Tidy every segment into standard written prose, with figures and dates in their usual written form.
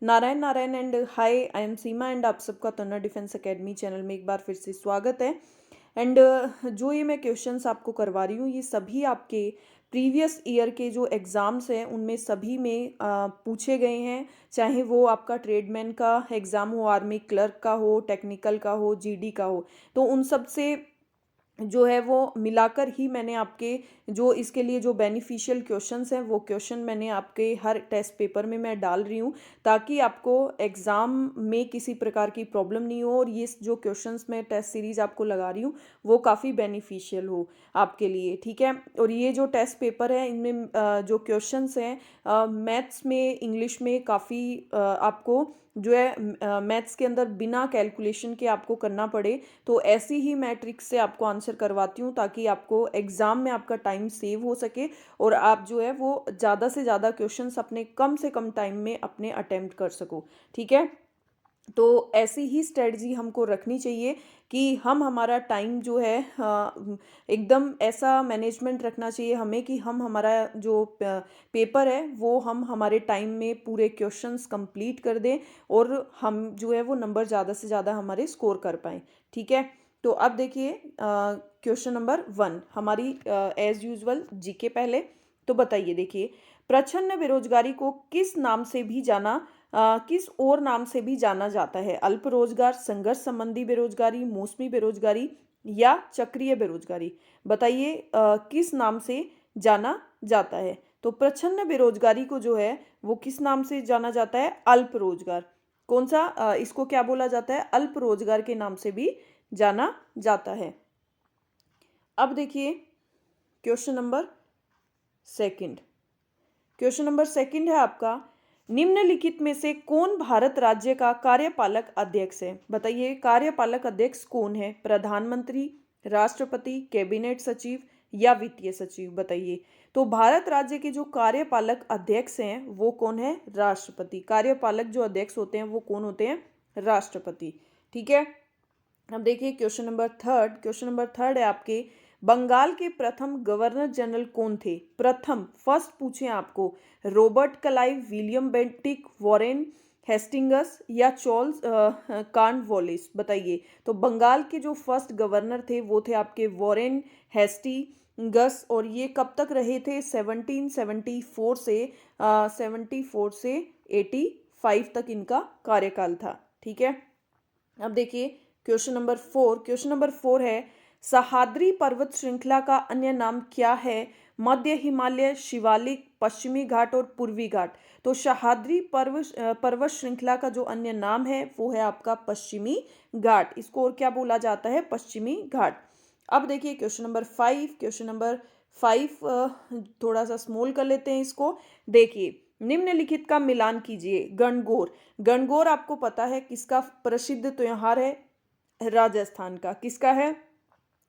Narayan Narayan and hi, I am Seema and आप सबका तन्ना defence academy channel में एक बार फिर से स्वागत है। एंड जो ये मैं क्वेश्चंस आपको करवा रही हूँ ये सभी आपके प्रीवियस ईयर के जो एग्ज़ाम्स हैं उनमें सभी में पूछे गए हैं। चाहे वो आपका ट्रेडमैन का एग्ज़ाम हो, आर्मी क्लर्क का हो, टेक्निकल का हो, जीडी का हो, तो उन सब से जो है वो मिलाकर ही मैंने आपके जो इसके लिए जो बेनिफिशियल क्वेश्चंस हैं वो क्वेश्चन मैंने आपके हर टेस्ट पेपर में मैं डाल रही हूँ, ताकि आपको एग्ज़ाम में किसी प्रकार की प्रॉब्लम नहीं हो और ये जो क्वेश्चंस मैं टेस्ट सीरीज़ आपको लगा रही हूँ वो काफ़ी बेनिफिशियल हो आपके लिए। ठीक है, और ये जो टेस्ट पेपर है इनमें जो क्वेश्चंस हैं मैथ्स में, इंग्लिश में काफ़ी आपको जो है मैथ्स के अंदर बिना कैलकुलेशन के आपको करना पड़े, तो ऐसी ही मैं ट्रिक्स से आपको आंसर करवाती हूँ ताकि आपको एग्ज़ाम में आपका टाइम सेव हो सके और आप जो है वो ज़्यादा से ज़्यादा क्वेश्चंस अपने कम से कम टाइम में अपने अटेम्प्ट कर सको। ठीक है, तो ऐसी ही स्ट्रेटजी हमको रखनी चाहिए कि हम हमारा टाइम जो है एकदम ऐसा मैनेजमेंट रखना चाहिए हमें कि हम हमारा जो पेपर है वो हम हमारे टाइम में पूरे क्वेश्चंस कंप्लीट कर दें और हम जो है वो नंबर ज़्यादा से ज़्यादा हमारे स्कोर कर पाएँ। ठीक है, तो अब देखिए क्वेश्चन नंबर 1 हमारी एज यूजुअल जीके पहले। तो बताइए, देखिए, प्रच्छन्न बेरोजगारी को किस नाम से भी किस और नाम से भी जाना जाता है? अल्प रोजगार, संघर्ष संबंधी बेरोजगारी, मौसमी बेरोजगारी या चक्रीय बेरोजगारी? बताइए किस नाम से जाना जाता है? तो प्रच्छन्न बेरोजगारी को जो है वो किस नाम से जाना जाता है? अल्प रोजगार। कौन सा इसको क्या बोला जाता है? अल्प रोजगार के नाम से भी जाना जाता है। अब देखिए question number second. Question number second है आपका, निम्नलिखित में से कौन भारत राज्य का कार्यपालक अध्यक्ष है? बताइए कार्यपालक अध्यक्ष कौन है? प्रधानमंत्री, राष्ट्रपति, कैबिनेट सचिव या वित्तीय सचिव? बताइए। तो भारत राज्य के जो कार्यपालक अध्यक्ष हैं वो कौन है? राष्ट्रपति। कार्यपालक जो अध्यक्ष होते हैं वो कौन होते हैं? राष्ट्रपति। ठीक है, अब देखिए question number third. Question number third है आपके, बंगाल के प्रथम गवर्नर जनरल कौन थे? प्रथम, फर्स्ट पूछे आपको, Robert Clive, William Bentinck, Warren Hastings या चार्ल्स कॉर्नवालिस? बताइए। तो बंगाल के जो फर्स्ट गवर्नर थे वो थे आपके वॉरेन हेस्टिंगस, और ये कब तक रहे थे? 1774 से 74 से 85 तक इनका कार्यकाल था। ठीक है, अब देखिए क्वेश्चन नंबर 4। क्वेश्चन नंबर 4 है, सह्याद्री पर्वत श्रृंखला का अन्य नाम क्या है? मध्य हिमालय, शिवालिक, पश्चिमी घाट और पूर्वी घाट? तो सह्याद्री पर्वत श्रृंखला का जो अन्य नाम है वो है आपका पश्चिमी घाट। इसको और क्या बोला जाता है? पश्चिमी घाट। अब देखिए क्वेश्चन नंबर 5। क्वेश्चन नंबर 5 थोड़ा सा स्मॉल कर लेते हैं इसको। देखिए, निम्नलिखित का मिलान कीजिए। गणगौर। गणगौर आपको पता है किसका प्रसिद्ध त्योहार है? राजस्थान का। किसका है?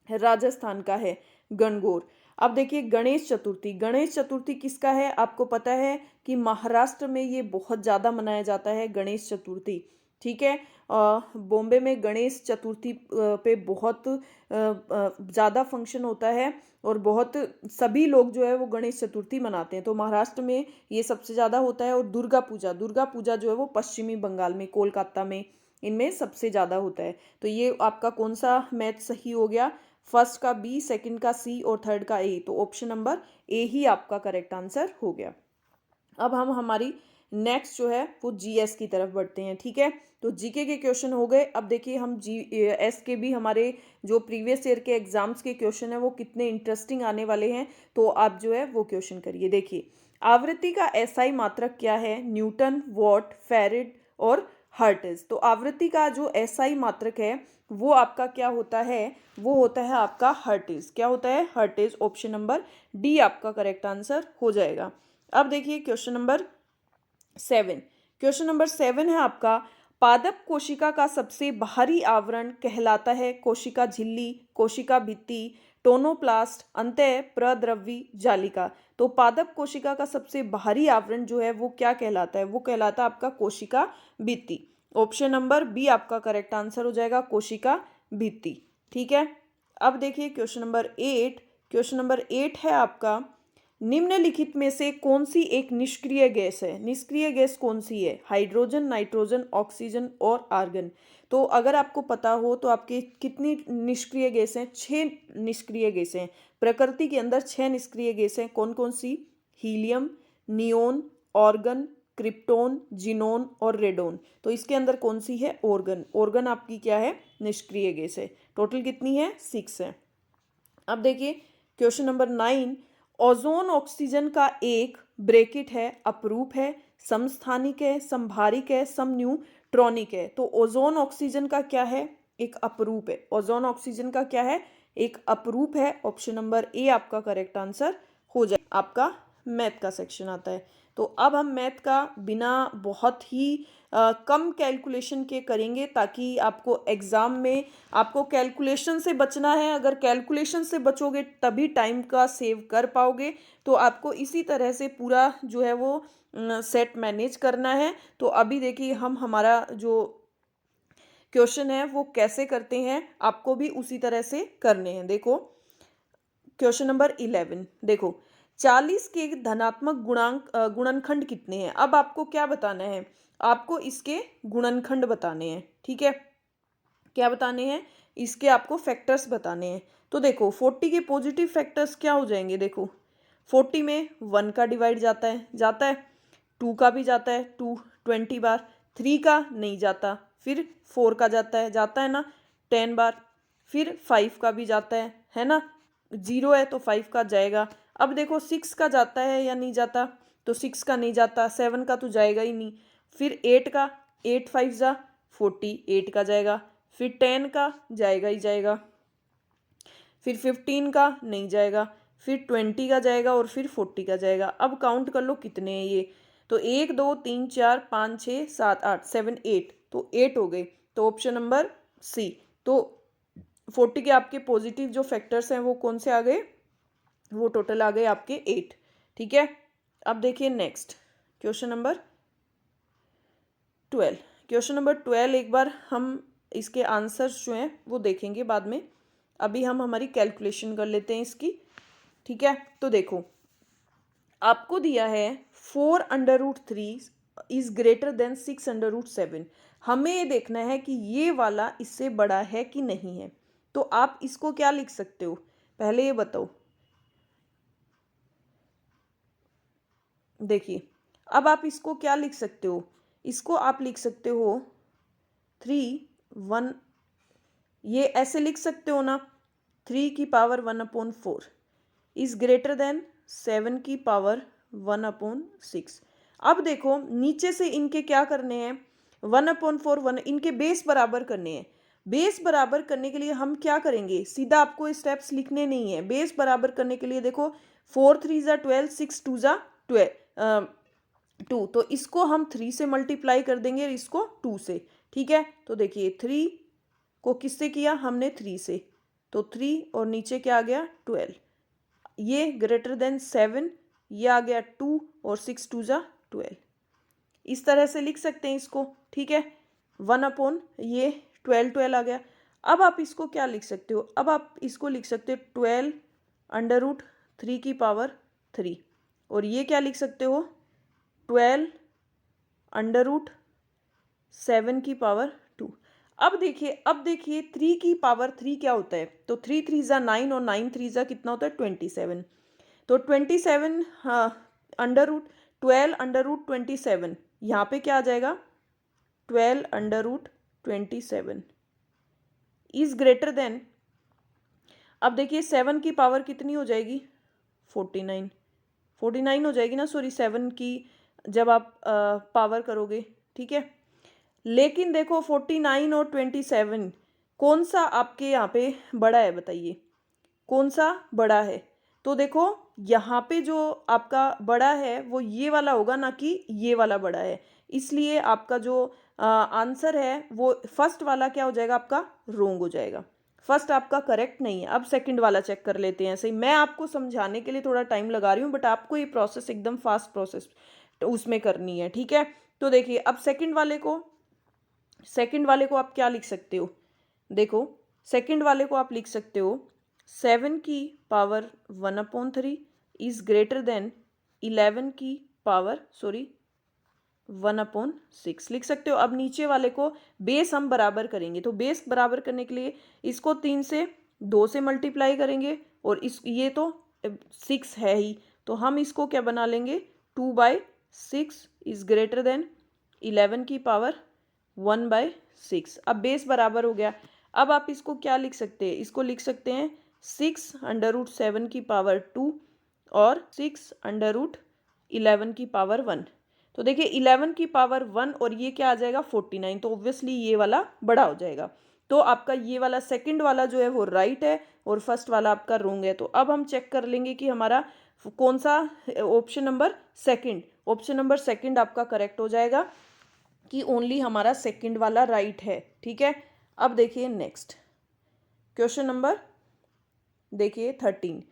राजस्थान का है गणगौर। अब देखिए गणेश चतुर्थी। गणेश चतुर्थी किसका है? आपको पता है कि महाराष्ट्र में ये बहुत ज़्यादा मनाया जाता है गणेश चतुर्थी। ठीक है, बॉम्बे में गणेश चतुर्थी पे बहुत ज़्यादा फंक्शन होता है और बहुत सभी लोग जो है वो गणेश चतुर्थी मनाते हैं। तो महाराष्ट्र में ये सबसे ज़्यादा होता है। और दुर्गा पूजा, दुर्गा पूजा जो है वो पश्चिमी बंगाल में, कोलकाता में, इनमें सबसे ज़्यादा होता है। तो ये आपका कौन सा मैथ सही हो गया? फर्स्ट का बी, सेकंड का सी और थर्ड का ए। तो ऑप्शन नंबर ए ही आपका करेक्ट आंसर हो गया। अब हम हमारी नेक्स्ट जो है वो जीएस की तरफ बढ़ते हैं। ठीक है, तो जीके के क्वेश्चन हो गए। अब देखिए हम जीएस के भी हमारे जो प्रीवियस ईयर के एग्जाम्स के क्वेश्चन है वो कितने इंटरेस्टिंग आने वाले हैं, तो आप जो है वो क्वेश्चन करिए। देखिए, आवृत्ति का एसआई मात्रक क्या है? न्यूटन, वॉट, फैराड और हर्ट्ज। तो आवृत्ति का जो एसआई मात्रक है वो आपका क्या होता है? वो होता है आपका हर्ट्ज। क्या होता है? हर्ट्ज। ऑप्शन नंबर डी आपका करेक्ट आंसर हो जाएगा। अब देखिए क्वेश्चन नंबर 7। क्वेश्चन नंबर 7 है आपका, पादप कोशिका का सबसे बाहरी आवरण कहलाता है? कोशिका झिल्ली, कोशिका भित्ति, टोनोप्लास्ट, अंतः प्रद्रव्य जालिका? तो पादप कोशिका का सबसे बाहरी आवरण जो है वो क्या कहलाता है? वो कहलाता है आपका कोशिका भित्ति। ऑप्शन नंबर बी आपका करेक्ट आंसर हो जाएगा, कोशिका भित्ति। ठीक है, अब देखिए क्वेश्चन नंबर 8। क्वेश्चन नंबर 8 है आपका, निम्नलिखित में से कौन सी एक निष्क्रिय गैस है? निष्क्रिय गैस कौन सी है? हाइड्रोजन, नाइट्रोजन, ऑक्सीजन और आर्गन। तो अगर आपको पता हो तो आपकी कितनी निष्क्रिय गैस हैं? 6 निष्क्रिय गैसें हैं। प्रकृति के अंदर 6 निष्क्रिय गैसें कौन कौन सी? Helium, neon, argon, krypton, xenon और रेडोन। तो इसके अंदर कौन सी है? ऑर्गन। ऑर्गन आपकी क्या है? निष्क्रिय गैस है। टोटल कितनी है? 6 है। अब देखिए क्वेश्चन नंबर 9, ओजोन ऑक्सीजन का एक ब्रैकेट है, अपरूप है, समस्थानिक है, संभारिक है, समन्यूट्रॉनिक है। तो ओजोन ऑक्सीजन का क्या है? एक अपरूप है। ओजोन ऑक्सीजन का क्या है? एक अपरूप है। ऑप्शन नंबर ए आपका करेक्ट आंसर हो जाए। आपका मैथ का सेक्शन आता है। तो अब हम मैथ का बिना बहुत ही कम कैलकुलेशन के करेंगे, ताकि आपको एग्ज़ाम में आपको कैलकुलेशन से बचना है। अगर कैलकुलेशन से बचोगे तभी टाइम का सेव कर पाओगे। तो आपको इसी तरह से पूरा जो है वो सेट मैनेज करना है। तो अभी देखिए हम हमारा जो क्वेश्चन है वो कैसे करते हैं, आपको भी उसी तरह से करने हैं। देखो क्वेश्चन नंबर 11, देखो 40 के धनात्मक गुणनखंड कितने हैं? अब आपको क्या बताना है? आपको इसके गुणनखंड बताने हैं। ठीक है, क्या बताने हैं? इसके आपको फैक्टर्स बताने हैं। तो देखो 40 के पॉजिटिव फैक्टर्स क्या हो जाएंगे? देखो 40 में 1 का डिवाइड जाता है, 2 का भी जाता है 2 20 बार, 3 का नहीं जाता, फिर 4 का जाता है ना 10 बार, फिर 5 का भी जाता है ना, 0 है तो 5 का जाएगा। अब देखो 6 का जाता है या नहीं जाता? तो 6 का नहीं जाता, 7 का तो जाएगा ही नहीं, फिर 8 का, 8 5 जा 40, 8 का जाएगा, फिर 10 का जाएगा ही जाएगा, फिर 15 का नहीं जाएगा, फिर 20 का जाएगा और फिर 40 का जाएगा। अब काउंट कर लो कितने हैं ये। तो 1 2 3 4 5 6 7 8 7 8, तो 8 हो गए। तो ऑप्शन नंबर सी। तो 40 के आपके पॉजिटिव जो फैक्टर्स हैं वो कौन से आ गए? वो टोटल आ गए आपके 8। ठीक है, अब देखिए next question number 12। Question number 12 एक बार हम इसके आंसर्स जो हैं वो देखेंगे बाद में। अभी हम हमारी कैलकुलेशन कर लेते हैं इसकी। ठीक है, तो देखो आपको दिया है 4√3 इज ग्रेटर देन 6√7। हमें ये देखना है कि ये वाला इससे बड़ा है कि नहीं है। तो आप इसको क्या लिख सकते हो? पहले ये बताओ। देखिए अब आप इसको क्या लिख सकते हो? इसको आप लिख सकते हो 3 1, ये ऐसे लिख सकते हो ना, 3 की पावर 1/4 इज ग्रेटर देन 7 की पावर 1/6। अब देखो नीचे से इनके क्या करने हैं? 1/4 1, इनके बेस बराबर करने हैं। बेस बराबर करने के लिए हम क्या करेंगे? सीधा आपको स्टेप्स लिखने नहीं है। बेस बराबर करने के लिए देखो 4 3 ज़ा 12, 6 2 ज़ा 2, तो इसको हम 3 से मल्टीप्लाई कर देंगे और इसको 2 से। ठीक है, तो देखिए 3 को किससे किया? हमने 3 से, तो 3 और नीचे क्या आ गया? 12। ये ग्रेटर देन 7, ये आ गया 2 और 6 2 ज़ा 12। इस तरह से लिख सकते हैं इसको। ठीक है, 1 ये 12 आ गया। अब आप इसको क्या लिख सकते हो? अब आप इसको लिख सकते हो 12√3 की पावर 3, और ये क्या लिख सकते हो? 12√7 की पावर 2। अब देखिए 3 की पावर 3 क्या होता है? तो 3 3 ज़ा 9 और 9 3 ज़ा कितना होता है? 27। तो 27 12√27, यहाँ पे क्या आ जाएगा? 12√27 इज ग्रेटर देन, अब देखिए 7 की पावर कितनी हो जाएगी? 49 हो जाएगी ना, सॉरी 7 की जब आप पावर करोगे। ठीक है, लेकिन देखो 49 और 27 कौन सा आपके यहाँ पे बड़ा है? बताइए कौन सा बड़ा है? तो देखो यहाँ पे जो आपका बड़ा है वो ये वाला होगा ना कि ये वाला बड़ा है। इसलिए आपका जो आंसर है वो फर्स्ट वाला क्या हो जाएगा? आपका रोंग हो जाएगा। फर्स्ट आपका करेक्ट नहीं है। अब सेकंड वाला चेक कर लेते हैं। ऐसे ही मैं आपको समझाने के लिए थोड़ा टाइम लगा रही हूँ, बट आपको ये प्रोसेस एकदम फास्ट प्रोसेस उसमें करनी है। ठीक है, तो देखिए अब सेकंड वाले को आप क्या लिख सकते हो? देखो सेकंड वाले को आप लिख सकते हो 7 की पावर 1/3 इज ग्रेटर देन 11 की पावर 1/6 लिख सकते हो। अब नीचे वाले को बेस हम बराबर करेंगे, तो बेस बराबर करने के लिए इसको 3 से 2 से मल्टीप्लाई करेंगे, और इस ये तो 6 है ही, तो हम इसको क्या बना लेंगे 2/6 इज ग्रेटर देन 11 की पावर 1/6। अब बेस बराबर हो गया। अब आप इसको क्या लिख सकते हैं, इसको लिख सकते हैं 6√7 की पावर 2 और 6√11 की पावर 1। तो देखिए 11 की पावर 1 और ये क्या आ जाएगा 49, तो ऑब्वियसली ये वाला बड़ा हो जाएगा। तो आपका ये वाला सेकंड वाला जो है वो राइट है और फर्स्ट वाला आपका रॉन्ग है। तो अब हम चेक कर लेंगे कि हमारा कौन सा ऑप्शन नंबर सेकंड आपका करेक्ट हो जाएगा, कि ओनली हमारा सेकंड वाला राइट है। ठीक है, अब देखिए नेक्स्ट क्वेश्चन नंबर देखिए 13।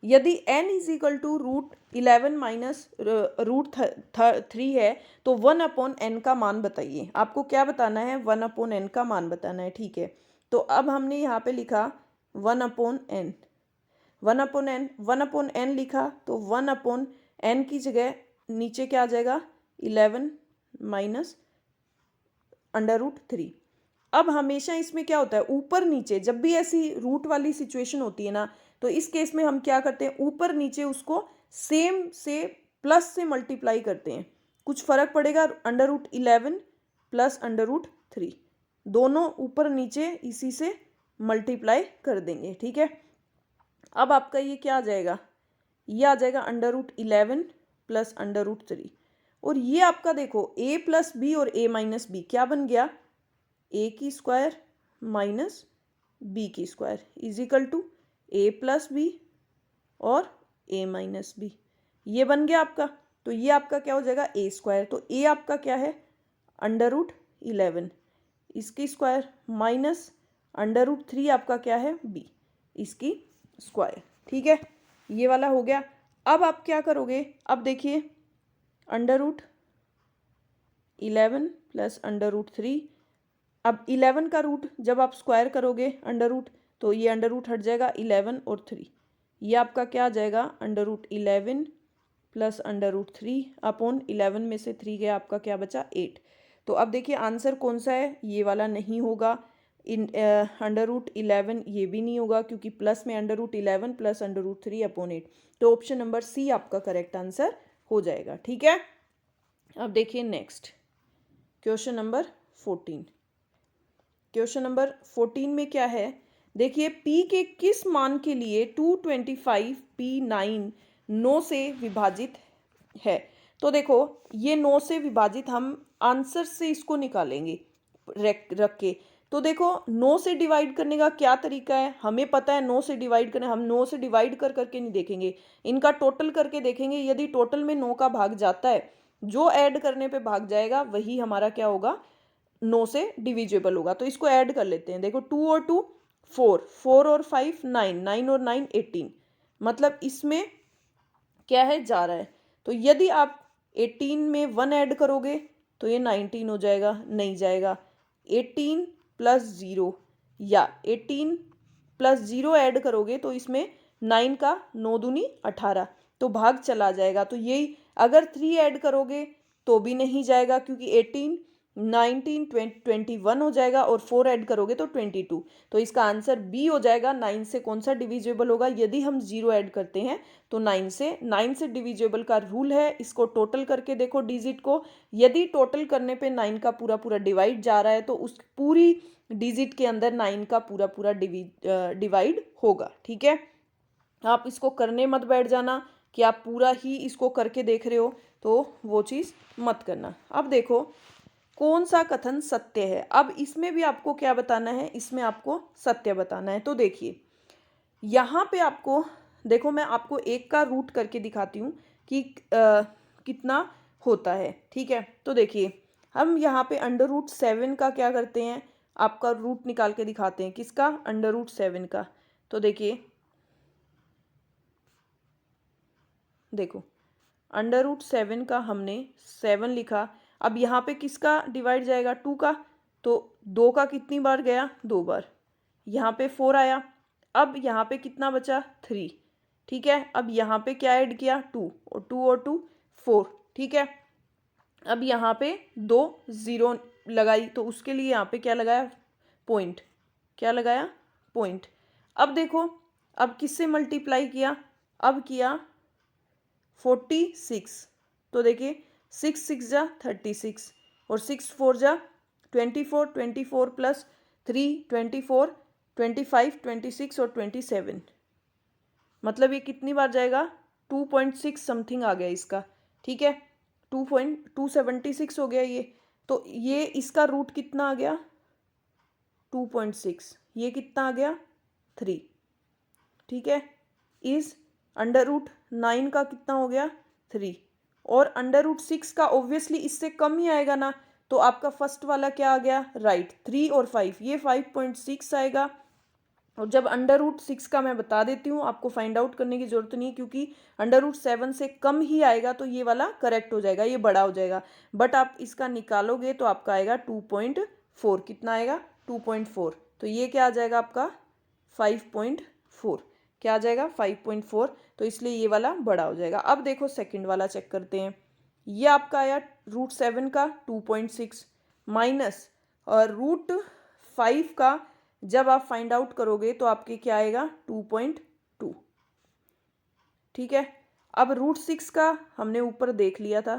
यदि n is equal to √11 minus √3 है तो 1/n का मान बताइए। आपको क्या बताना है, 1/n का मान बताना है। ठीक है, तो अब हमने यहाँ पे लिखा 1/n 1/n लिखा, तो 1/n की जगह नीचे क्या आ जाएगा 11 माइनस √3। अब हमेशा इसमें क्या होता है, ऊपर नीचे जब भी ऐसी रूट वाली सिचुएशन होती है ना, तो इस केस में हम क्या करते हैं, ऊपर नीचे उसको सेम से प्लस से मल्टीप्लाई करते हैं। कुछ फर्क पड़ेगा, √11 प्लस √3 दोनों ऊपर नीचे इसी से मल्टीप्लाई कर देंगे। ठीक है, अब आपका ये क्या आ जाएगा, ये आ जाएगा √11 प्लस √3, और ये आपका देखो a प्लस बी और a माइनस बी क्या बन गया, a की स्क्वायर माइनस b की square is equal to a plus B और a माइनस बी, ये बन गया आपका। तो ये आपका क्या हो जाएगा a स्क्वायर, तो a आपका क्या है √11 इसकी स्क्वायर माइनस √3 आपका क्या है b इसकी स्क्वायर। ठीक है, ये वाला हो गया। अब आप क्या करोगे, अब देखिए √11 प्लस √3, अब 11 का रूट जब आप स्क्वायर करोगे अंडर तो ये अंडर हट जाएगा 11 और 3, ये आपका क्या आ जाएगा √11 प्लस √3 अपॉन 11 में से 3 गया, आपका क्या बचा 8। तो अब देखिए आंसर कौन सा है, ये वाला नहीं होगा, √11 ये भी नहीं होगा, क्योंकि प्लस में √11 प्लस √3 अपॉन 8, तो ऑप्शन नंबर सी आपका करेक्ट आंसर हो जाएगा। ठीक है, अब देखिए next question number 14। Question number 14 में क्या है, देखिए p के किस मान के लिए 225p9 9 से विभाजित है। तो देखो ये 9 से विभाजित हम आंसर से इसको निकालेंगे रख के। तो देखो 9 से डिवाइड करने का क्या तरीका है, हमें पता है 9 से डिवाइड करना, हम 9 से डिवाइड करके नहीं देखेंगे, इनका टोटल करके देखेंगे। यदि टोटल में 9 का भाग जाता है, जो ऐड करने पे भाग जाएगा वही हमारा क्या होगा 9 से डिविजिबल होगा। तो इसको ऐड कर लेते हैं, देखो 2 और 2 4, 4 और 5 9, 9 और 9 18, मतलब इसमें क्या है जा रहा है। तो यदि आप 18 में 1 ऐड करोगे तो ये 19 हो जाएगा, नहीं जाएगा। 18 प्लस 0 या 18 प्लस 0 ऐड करोगे तो इसमें 9 का 9 दूनी 18, तो भाग चला जाएगा। तो यही अगर 3 ऐड करोगे तो भी नहीं जाएगा, क्योंकि 18 19 21 हो जाएगा, और 4 ऐड करोगे तो 22। तो इसका आंसर बी हो जाएगा। 9 से कौन सा डिविजिबल होगा, यदि हम 0 ऐड करते हैं तो 9 से डिविजिबल का रूल है। इसको टोटल करके देखो डिजिट को, यदि टोटल करने पे 9 का पूरा पूरा डिवाइड जा रहा है तो उस पूरी डिजिट के अंदर 9 का पूरा पूरा डिवाइड होगा। ठीक है, आप इसको करने मत बैठ जाना कि आप पूरा ही इसको करके देख रहे हो, तो वो चीज़ मत करना। अब देखो कौन सा कथन सत्य है, अब इसमें भी आपको क्या बताना है, इसमें आपको सत्य बताना है। तो देखिए यहाँ पे आपको देखो, मैं आपको एक का रूट करके दिखाती हूँ कि कितना होता है। ठीक है, तो देखिए हम यहाँ पे √7 का क्या करते हैं, आपका रूट निकाल के दिखाते हैं, किसका √7 का। तो देखिए देखो √7 का हमने 7 लिखा, अब यहाँ पे किसका डिवाइड जाएगा 2 का, तो 2 का कितनी बार गया 2 बार, यहाँ पे 4 आया, अब यहाँ पे कितना बचा 3। ठीक है। अब यहाँ पे क्या ऐड किया, 2 और 2 4, ठीक है। अब यहाँ पे 2 0 लगाई तो उसके लिए यहाँ पे क्या लगाया, पॉइंट, क्या लगाया, पॉइंट। अब देखो, अब किससे मल्टीप्लाई किया, अब किया 46, तो देखिए 6 6 जा 36 और 6 4 जा 24, 24 प्लस 3 24, 25 26 और 27, मतलब ये कितनी बार जाएगा, 2.6 समथिंग आ गया इसका, ठीक है। 2.276 हो गया ये, तो ये इसका रूट कितना आ गया, 2.6, ये कितना आ गया, 3, ठीक है। इज अंडर रूट 9 का कितना हो गया, 3, और अंडर रूट 6 का ऑब्वियसली इससे कम ही आएगा ना, तो आपका फर्स्ट वाला क्या आ गया, राइट, 3 और 5, ये 5.6 आएगा। और जब अंडर रूट 6 का मैं बता देती हूँ, आपको फाइंड आउट करने की जरूरत नहीं है, क्योंकि अंडर रूट 7 से कम ही आएगा तो ये वाला करेक्ट हो जाएगा, ये बड़ा हो जाएगा। बट आप इसका निकालोगे तो आपका आएगा 2.4, कितना आएगा, 2.4, तो ये क्या आ जाएगा आपका 5.4, क्या आ जाएगा 5.4, तो इसलिए ये वाला बड़ा हो जाएगा। अब देखो सेकंड वाला चेक करते हैं, ये आपका आया रूट 7 का 2.6 माइनस और रूट 5 का जब आप फाइंड आउट करोगे तो आपके क्या आएगा, 2.2, ठीक है। अब रूट 6 का हमने ऊपर देख लिया था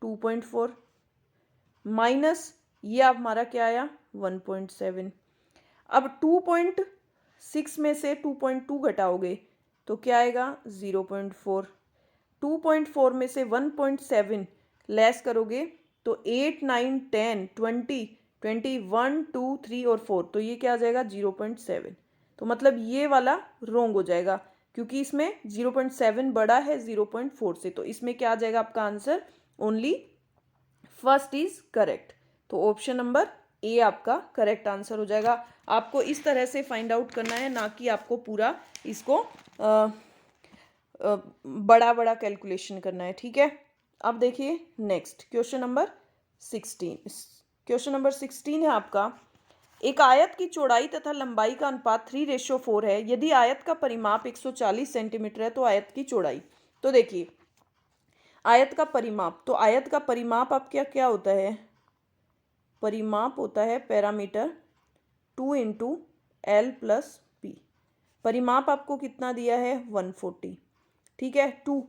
2.4 माइनस ये हमारा क्या आया 1.7। अब 2.6 में से 2.2 घटाओगे तो क्या आएगा 0.4, 2.4 में से 1.7 लेस करोगे तो 8 9 10 20 21 2 3 और 4, तो ये क्या आ जाएगा 0.7, तो मतलब ये वाला रोंग हो जाएगा क्योंकि इसमें 0.7 बड़ा है 0.4 से, तो इसमें क्या आ जाएगा आपका answer, only first is correct, तो ऑप्शन नंबर ए आपका करेक्ट आंसर हो जाएगा। आपको इस तरह से फाइंड आउट करना है, ना कि आपको पूरा इसको बड़ा बड़ा कैलकुलेशन करना है, ठीक है। अब देखिए next question number 16, question number 16 है आपका, एक आयत की चौड़ाई तथा लंबाई का अनुपात 3:4 है, यदि आयत का परिमाप 140 सेंटीमीटर है तो आयत की चौड़ाई, तो देखिए आयत का परिमाप, तो आयत का परिमाप आप क्या क्या होता है, परिमाप होता है parameter 2 into L plus P, परिमाप आपको कितना दिया है 140, ठीक है। 2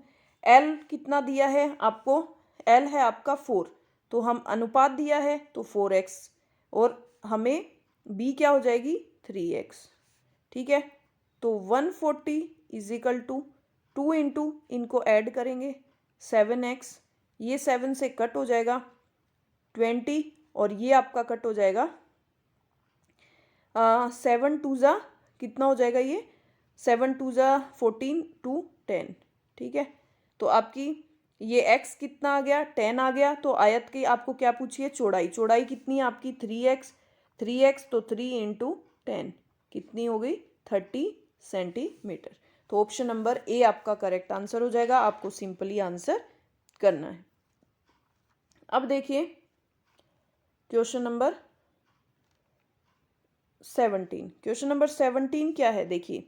एल कितना दिया है आपको, एल है आपका 4, तो हम अनुपात दिया है तो 4x, और हमें b क्या हो जाएगी 3x, ठीक है। तो 140 इज इक्वल टू 2 इंटू इनको ऐड करेंगे 7x, ये 7 से कट हो जाएगा 20 और ये आपका कट हो जाएगा 7 2 ज़ा कितना हो जाएगा, ये 7 2 ज़ा 14 2 10, ठीक है। तो आपकी ये x कितना आ गया 10 आ गया, तो आयत की आपको क्या पूछी है चौड़ाई, चौड़ाई कितनी है आपकी 3x, 3x तो 3 इंटू 10 कितनी हो गई 30 सेंटीमीटर, तो ऑप्शन नंबर ए आपका करेक्ट आंसर हो जाएगा, आपको सिंपली आंसर करना है। अब देखिए क्वेश्चन नंबर 17, क्वेश्चन नंबर 17 क्या है, देखिए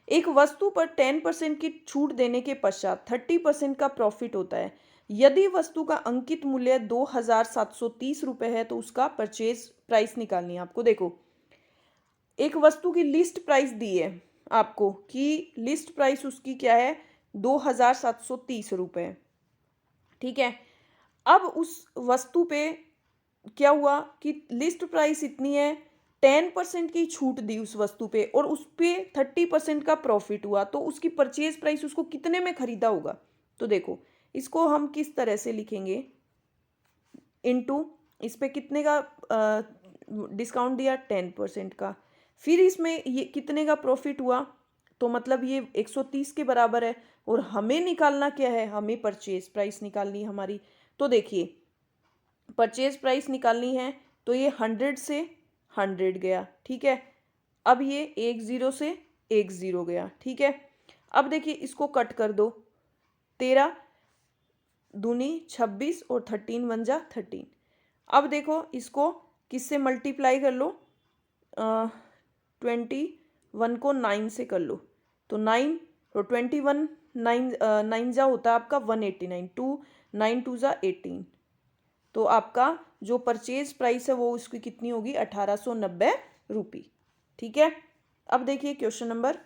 एक वस्तु पर 10% की छूट देने के पश्चात 30% का प्रॉफिट होता है, यदि वस्तु का अंकित मूल्य 2730 रुपये है तो उसका परचेज प्राइस निकालनी है आपको। देखो एक वस्तु की लिस्ट प्राइस दी है आपको कि लिस्ट प्राइस उसकी क्या है 2730 रुपये, ठीक है। अब उस वस्तु पे क्या हुआ कि लिस्ट प्राइस इतनी है, 10% की छूट दी उस वस्तु पे और उस पर 30% का प्रॉफिट हुआ, तो उसकी परचेज प्राइस उसको कितने में खरीदा होगा। तो देखो इसको हम किस तरह से लिखेंगे, इनटू इस पे कितने का डिस्काउंट दिया 10% का, फिर इसमें ये कितने का प्रॉफिट हुआ, तो मतलब ये 130 के बराबर है, और हमें निकालना क्या है, हमें परचेज प्राइस निकालनी है हमारी। तो देखिए परचेज प्राइस निकालनी है तो ये 100 से 100 गया, ठीक है। अब ये 10 से 10 गया, ठीक है। अब देखिए इसको कट कर दो, 13 दूनी 26 और 13 1 जा 13। अब देखो इसको किससे मल्टीप्लाई कर लो, 21 को 9 से कर लो, तो 9 तो 21 9 जा होता है आपका 189, 2 9 2 जा 18। तो आपका जो परचेज प्राइस है वो उसकी कितनी होगी, 1890 रुपये। ठीक है, अब देखिए क्वेश्चन नंबर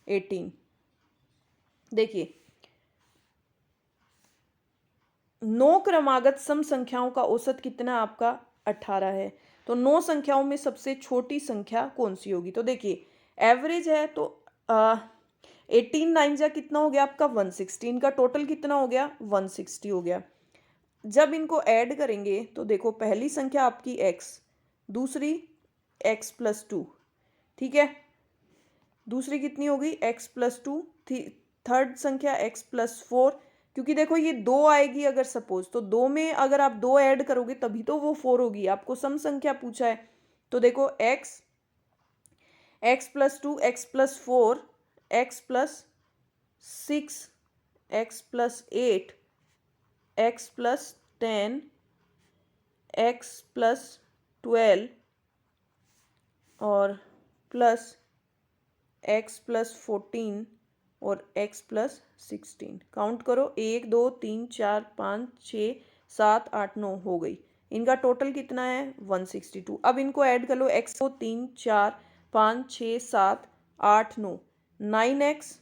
18। देखिए 9 क्रमागत सम संख्याओं का औसत कितना है आपका, 18 है। तो 9 संख्याओं में सबसे छोटी संख्या कौन सी होगी। तो देखिए एवरेज है तो 18 9 जा कितना हो गया आपका 116, का टोटल कितना हो गया 160 हो गया। जब इनको ऐड करेंगे तो देखो पहली संख्या आपकी x, दूसरी x प्लस 2, ठीक है, दूसरी कितनी होगी x प्लस 2, थर्ड संख्या x प्लस 4, क्योंकि देखो ये 2 आएगी अगर सपोज, तो 2 में अगर आप 2 ऐड करोगे तभी तो वो 4 होगी। आपको सम संख्या पूछा है तो देखो x plus 2, x plus 4, x plus 6, x plus 8, x plus 10, x plus 12 और प्लस x प्लस 14 और x प्लस 16। काउंट करो 1 2 3 4 5 6 7 8 9 हो गई। इनका टोटल कितना है 162। अब इनको ऐड कर लो, x को 3 4 5 6 7 8 9, 9x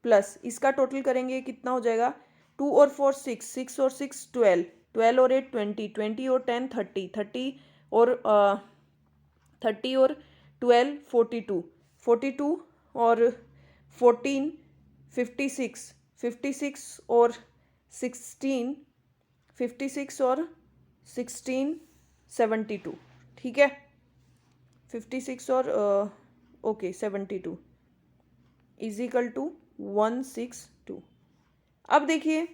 प्लस इसका टोटल करेंगे कितना हो जाएगा, 2 और 4 6, 6 और 6 12, 12 और 8 20, 20 और 10 30, 30 और 30 और 12 42, 42 और 14 56, 56 और 16, 56 और 16 72, ठीक है, 56 और ओके 72 इज इक्वल टू 162। अब देखिए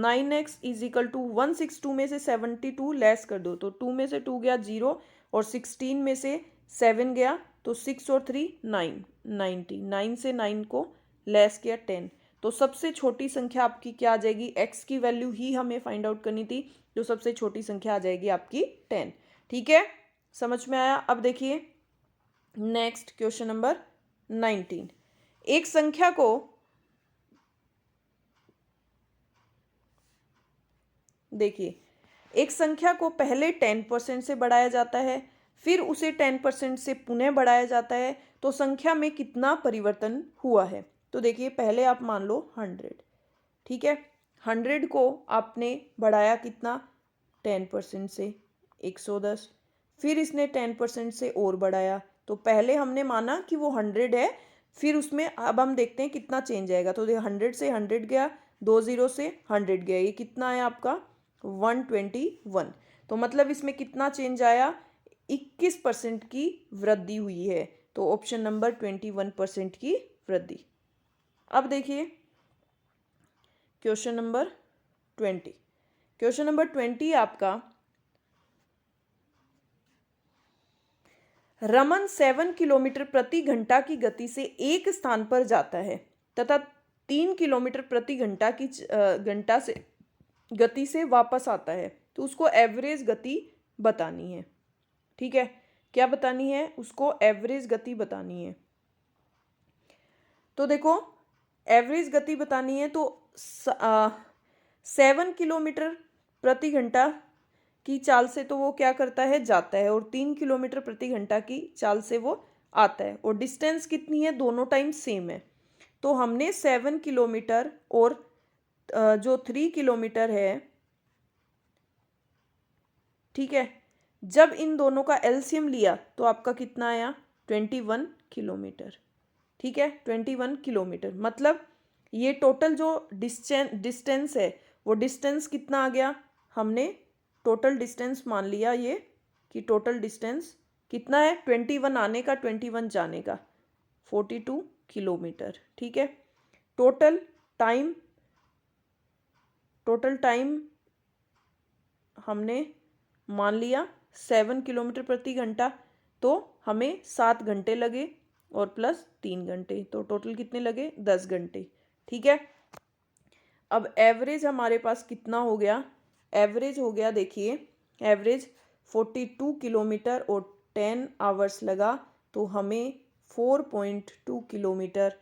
9x इज इक्वल टू 162 में से 72 लेस कर दो, तो 2 में से 2 गया 0 और 16 में से 7 गया, तो 6 और 3 9, 90, 9 से 9 को लेस किया 10। तो सबसे छोटी संख्या आपकी क्या आ जाएगी, x की वैल्यू ही हमें फाइंड आउट करनी थी, तो सबसे छोटी संख्या आ जाएगी आपकी 10। ठीक है, समझ में आया। अब देखिए नेक्स्ट क्वेश्चन नंबर 19। एक संख्या को देखिए, एक संख्या को पहले 10% से बढ़ाया जाता है, फिर उसे 10% से पुनः बढ़ाया जाता है, तो संख्या में कितना परिवर्तन हुआ है। तो देखिए पहले आप मान लो 100, ठीक है, 100 को आपने बढ़ाया कितना 10% से 110, फिर इसने 10% से और बढ़ाया, तो पहले हमने माना कि वो 100 है, फिर उसमें अब हम देखते हैं कितना चेंज आएगा। तो 100 से 100 गया, 20 से 100 गया, ये कितना है आपका 121। तो मतलब इसमें कितना चेंज आया, 21% की वृद्धि हुई है। तो ऑप्शन नंबर 21% की वृद्धि। अब देखिए क्वेश्चन नंबर 20। क्वेश्चन नंबर 20 आपका, रमन 7 किलोमीटर प्रति घंटा की गति से एक स्थान पर जाता है तथा 3 किलोमीटर प्रति घंटा से गति से वापस आता है, तो उसको एवरेज गति बतानी है। ठीक है, क्या बतानी है, उसको एवरेज गति बतानी है। तो देखो एवरेज गति बतानी है तो 7 किलोमीटर प्रति घंटा की चाल से तो वो क्या करता है, जाता है, और 3 किलोमीटर प्रति घंटा की चाल से वो आता है, और डिस्टेंस कितनी है, दोनों टाइम सेम है। तो हमने 7 किलोमीटर और जो 3 किलोमीटर है, ठीक है, जब इन दोनों का एलसीएम लिया तो आपका कितना आया 21 किलोमीटर। ठीक है, 21 किलोमीटर, मतलब ये टोटल जो डिस्टेंस है वो डिस्टेंस कितना आ गया, हमने टोटल डिस्टेंस मान लिया ये कि टोटल डिस्टेंस कितना है, 21 आने का 21 जाने का 42 किलोमीटर। ठीक है, टोटल टाइम हमने मान लिया 7 किलोमीटर प्रति घंटा, तो हमें 7 घंटे लगे और प्लस 3 घंटे, तो टोटल कितने लगे 10 घंटे। ठीक है, अब एवरेज हमारे पास कितना हो गया, एवरेज हो गया, देखिए एवरेज 42 किलोमीटर और 10 आवर्स लगा, तो हमें 4.2 किलोमीटर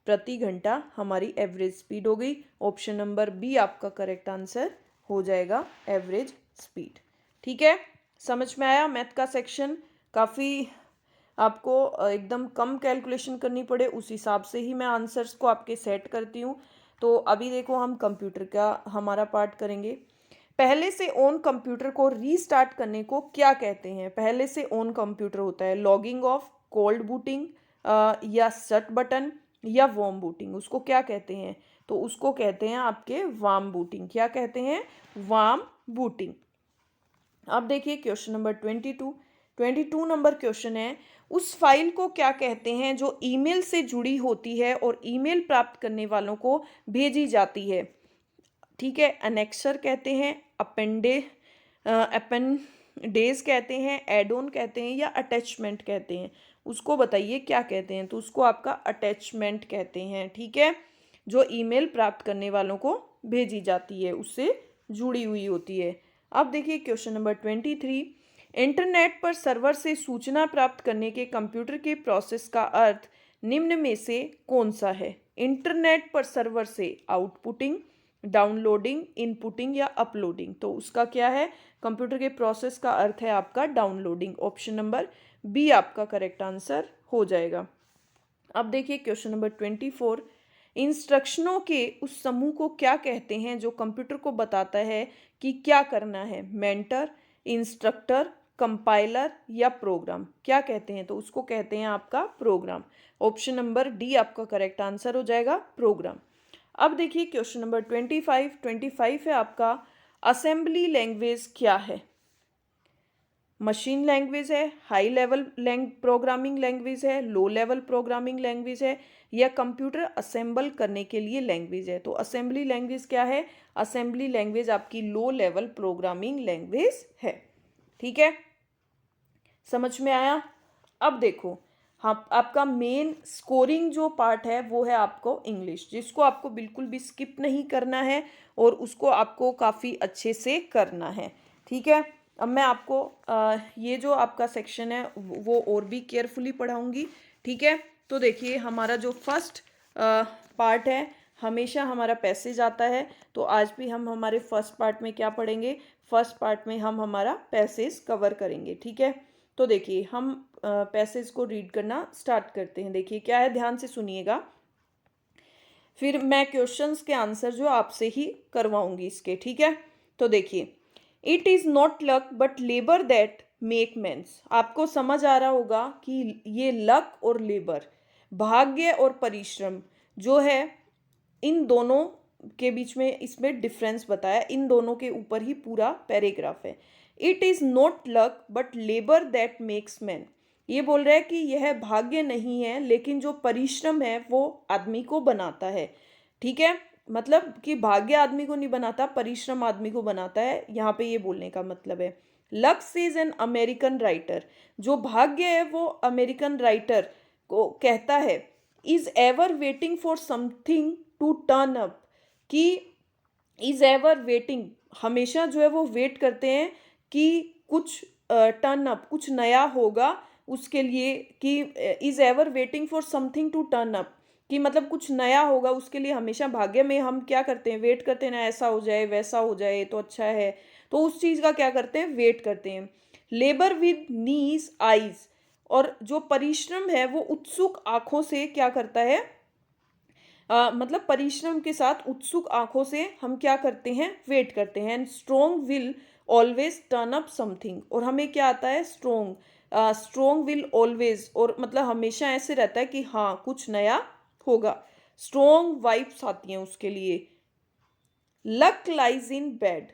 प्रति घंटा हमारी एवरेज स्पीड हो गई। ऑप्शन नंबर बी आपका करेक्ट आंसर हो जाएगा, एवरेज स्पीड। ठीक है, समझ में आया। मैथ का सेक्शन काफ़ी आपको एकदम कम कैलकुलेशन करनी पड़े उस हिसाब से ही मैं आंसर्स को आपके सेट करती हूँ। तो अभी देखो हम कंप्यूटर का हमारा पार्ट करेंगे। पहले से ऑन कंप्यूटर को रीस्टार्ट करने को क्या कहते हैं? पहले से ऑन कंप्यूटर होता है लॉगिंग ऑफ, कोल्ड बूटिंग या शट बटन या वार्म बूटिंग, उसको क्या कहते हैं? तो उसको कहते हैं आपके वार्म बूटिंग। क्या कहते हैं? Warm booting. अब देखिए क्वेश्चन नंबर 22 नंबर क्वेश्चन है, उस फाइल को क्या कहते हैं जो ईमेल से जुड़ी होती है और ईमेल प्राप्त करने वालों को भेजी जाती है? ठीक है, अनेक्सर कहते हैं, अपेंडेज कहते हैं, एड ऑन कहते हैं या अटैचमेंट कहते हैं? उसको बताइए क्या कहते हैं? तो उसको आपका अटैचमेंट कहते हैं। ठीक है, जो ईमेल प्राप्त करने वालों को भेजी जाती है उससे जुड़ी हुई होती है। अब देखिए क्वेश्चन नंबर 23, इंटरनेट पर सर्वर से सूचना प्राप्त करने के कंप्यूटर के प्रोसेस का अर्थ निम्न में से कौन सा है? इंटरनेट पर सर्वर से आउटपुटिंग, डाउनलोडिंग, इनपुटिंग या अपलोडिंग? तो उसका क्या है? कंप्यूटर के प्रोसेस का अर्थ है आपका डाउनलोडिंग। ऑप्शन नंबर बी आपका करेक्ट आंसर हो जाएगा। अब देखिए क्वेश्चन नंबर 24, इंस्ट्रक्शनों के उस समूह को क्या कहते हैं जो कंप्यूटर को बताता है कि क्या करना है? मेंटर, इंस्ट्रक्टर, कंपाइलर या प्रोग्राम? क्या कहते हैं? तो उसको कहते हैं आपका प्रोग्राम। ऑप्शन नंबर डी आपका करेक्ट आंसर हो जाएगा, प्रोग्राम। अब देखिए क्वेश्चन नंबर 25 है आपका, असेंबली लैंग्वेज क्या है? मशीन लैंग्वेज है, हाई लेवल प्रोग्रामिंग लैंग्वेज है, लो लेवल प्रोग्रामिंग लैंग्वेज है या कंप्यूटर असेंबल करने के लिए लैंग्वेज है? तो असेंबली लैंग्वेज क्या है? असेंबली लैंग्वेज आपकी लो लेवल प्रोग्रामिंग लैंग्वेज है। ठीक है, समझ में आया। अब देखो, हाँ, आपका मेन स्कोरिंग जो पार्ट है वो है आपको इंग्लिश, जिसको आपको बिल्कुल भी स्किप नहीं करना है और उसको आपको काफ़ी अच्छे से करना है। ठीक है, अब मैं आपको ये जो आपका सेक्शन है वो और भी केयरफुली पढ़ाऊंगी। ठीक है, तो देखिए हमारा जो फर्स्ट पार्ट है हमेशा हमारा पैसेज आता है, तो आज भी हम हमारे फर्स्ट पार्ट में क्या पढ़ेंगे? फर्स्ट पार्ट में हम हमारा पैसेज कवर करेंगे। ठीक है, तो देखिए हम पैसेज को रीड करना स्टार्ट करते हैं। देखिए क्या है, ध्यान से सुनिएगा, फिर मैं क्वेश्चंस के आंसर जो आपसे ही करवाऊंगी इसके। ठीक है, तो देखिए, it is not luck but labour that make man's. आपको समझ आ रहा होगा कि ये लक और लेबर, भाग्य और परिश्रम जो है, इन दोनों के बीच में इसमें डिफरेंस बताया, इन दोनों के ऊपर ही पूरा पैराग्राफ है। It is not luck but labour that makes man, ये बोल रहा है कि यह भाग्य नहीं है लेकिन जो परिश्रम है वो आदमी को बनाता है। ठीक है, मतलब कि भाग्य आदमी को नहीं बनाता, परिश्रम आदमी को बनाता है, यहाँ पे ये बोलने का मतलब है। Luck's is an American writer, जो भाग्य है वो अमेरिकन राइटर को कहता है, is ever waiting for something to turn up, कि इज एवर वेटिंग, हमेशा जो है वो वेट करते हैं कि कुछ टर्न अप, कुछ नया होगा उसके लिए, कि is ever waiting for something to turn up, कि मतलब कुछ नया होगा उसके लिए हमेशा भाग्य में हम क्या करते हैं? वेट करते हैं ना, ऐसा हो जाए वैसा हो जाए तो अच्छा है, तो उस चीज़ का क्या करते हैं? वेट करते हैं। लेबर विद नीज आईज, और जो परिश्रम है वो उत्सुक आंखों से क्या करता है? मतलब परिश्रम के साथ उत्सुक आंखों से हम क्या करते हैं? वेट करते हैं। And strong will always turn up something, और हमें क्या आता है? स्ट्रोंग विल ऑलवेज, और मतलब हमेशा ऐसे रहता है कि हाँ कुछ नया होगा। स्ट्रोंग वाइब्स आती हैं उसके लिए। लक लाइज इन बेड,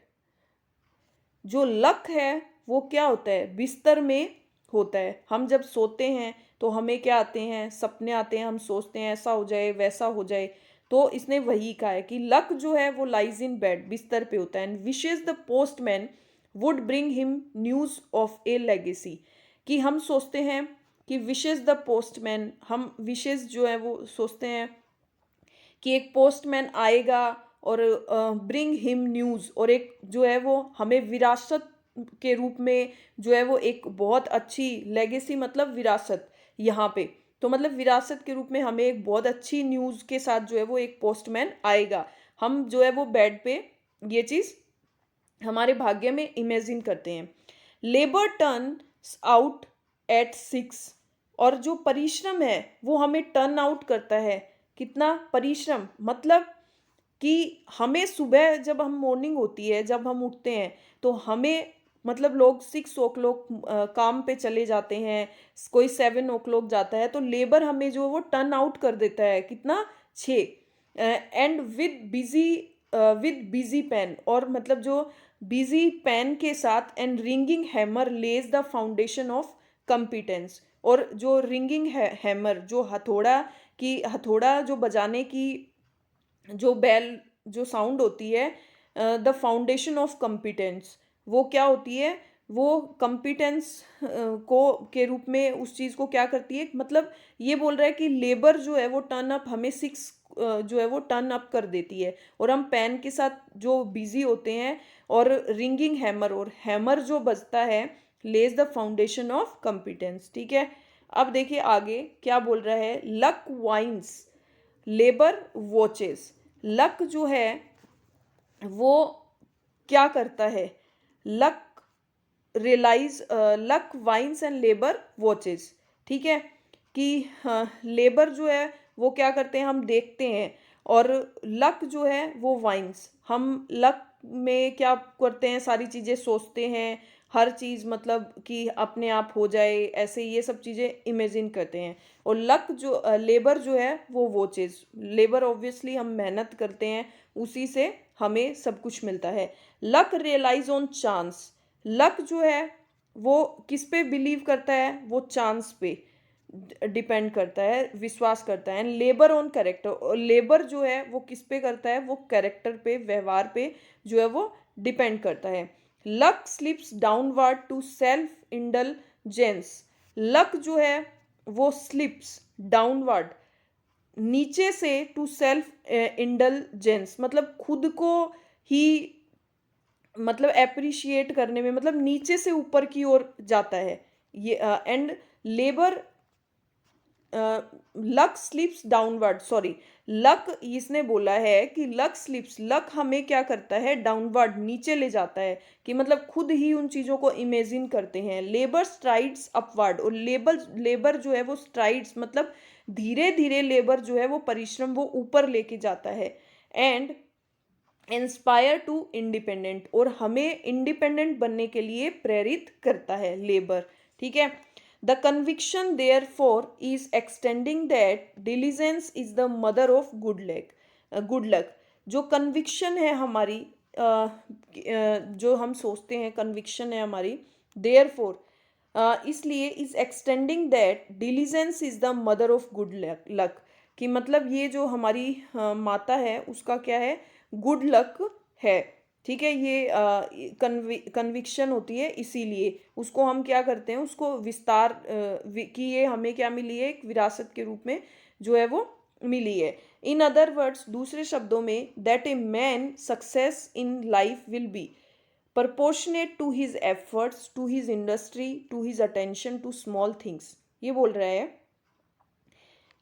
जो लक है वो क्या होता है? बिस्तर में होता है। हम जब सोते हैं तो हमें क्या आते हैं? सपने आते हैं, हम सोचते हैं ऐसा हो जाए वैसा हो जाए, तो इसने वही कहा है कि लक जो है वो लाइज इन बेड, बिस्तर पे होता है। And wishes the postman would bring him news of A legacy, कि हम सोचते हैं कि विशेज द पोस्टमैन, हम विशेज जो है वो सोचते हैं कि एक पोस्टमैन आएगा और ब्रिंग हिम न्यूज़, और एक जो है वो हमें विरासत के रूप में जो है वो एक बहुत अच्छी लेगेसी, मतलब विरासत यहाँ पे, तो मतलब विरासत के रूप में हमें एक बहुत अच्छी न्यूज़ के साथ जो है वो एक पोस्टमैन आएगा। हम जो है वो बेड पे ये चीज़ हमारे भाग्य में इमेजिन करते हैं। लेबर टर्न्स आउट एट 6, और जो परिश्रम है वो हमें टर्न आउट करता है। कितना परिश्रम, मतलब कि हमें सुबह जब हम मॉर्निंग होती है, जब हम उठते हैं, तो हमें मतलब लोग 6 o'clock काम पे चले जाते हैं, कोई 7 o'clock जाता है, तो लेबर हमें जो है वो टर्न आउट कर देता है कितना, 6। एंड विद बिजी पेन, और मतलब जो बिजी पेन के साथ, and ringing hammer Lay's the foundation of competence, और जो रिंगिंग हैमर, जो हथौड़ा जो बजाने की जो बेल जो साउंड होती है, द फाउंडेशन ऑफ कम्पिटेंस, वो क्या होती है, वो कम्पिटेंस को के रूप में उस चीज़ को क्या करती है, मतलब ये बोल रहा है कि लेबर जो है वो टर्न अप हमें 6 जो है वो टर्न अप कर देती है, और हम पेन के साथ जो बिजी होते हैं, और रिंगिंग हैमर, और हैमर जो बजता है, lays the foundation of competence. ठीक है, अब देखिए आगे क्या बोल रहा है, luck whines labour watches. Luck जो है वो क्या करता है, luck luck whines and labour watches. ठीक है, कि लेबर जो है वो क्या करते हैं, हम देखते हैं, और लक जो है वो वाइन्स, हम लक में क्या करते हैं, सारी चीज़ें सोचते हैं, हर चीज़ मतलब कि अपने आप हो जाए, ऐसे ये सब चीज़ें इमेजिन करते हैं। और लक जो लेबर जो है वो वॉचेस, लेबर ऑब्वियसली हम मेहनत करते हैं, उसी से हमें सब कुछ मिलता है। Luck relies on chance, luck जो है वो किस पे बिलीव करता है, वो चांस पे डिपेंड करता है, विश्वास करता है। एंड लेबर ऑन कैरेक्टर, और लेबर जो है वो किस पे करता है, वो कैरेक्टर पे, व्यवहार पे जो है वो डिपेंड करता है। Luck slips downward to self indulgence, luck जो है वो स्लिप्स डाउनवर्ड नीचे से, टू सेल्फ इंडलजेंस, मतलब खुद को ही मतलब अप्रिशिएट करने में, मतलब नीचे से ऊपर की ओर जाता है ये। And labour luck slips downward, sorry, luck इसने बोला है कि लक स्लिप्स, लक हमें क्या करता है, डाउनवर्ड नीचे ले जाता है, कि मतलब खुद ही उन चीज़ों को इमेजिन करते हैं। लेबर स्ट्राइड्स अपवर्ड, और लेबर जो है वो स्ट्राइड्स मतलब धीरे धीरे लेबर जो है वो परिश्रम वो ऊपर लेके जाता है। एंड इंस्पायर टू इंडिपेंडेंट, और हमें इंडिपेंडेंट बनने के लिए प्रेरित करता है लेबर। ठीक है, the conviction therefore is extending that diligence is the mother of good luck, जो कन्विक्शन है हमारी, जो हम सोचते हैं कन्विक्शन है हमारी, देयर फॉर इसलिए is extending that diligence is the mother of good luck, कि मतलब ये जो हमारी माता है उसका क्या है, गुड लक है। ठीक है, ये कन्विक्शन होती है, इसीलिए उसको हम क्या करते हैं, उसको विस्तार कि ये हमें क्या मिली है, एक विरासत के रूप में जो है वो मिली है। इन अदर वर्ड्स, दूसरे शब्दों में, that a man success in life will be proportionate to his efforts, to his industry, to his attention to small things। ये बोल रहा है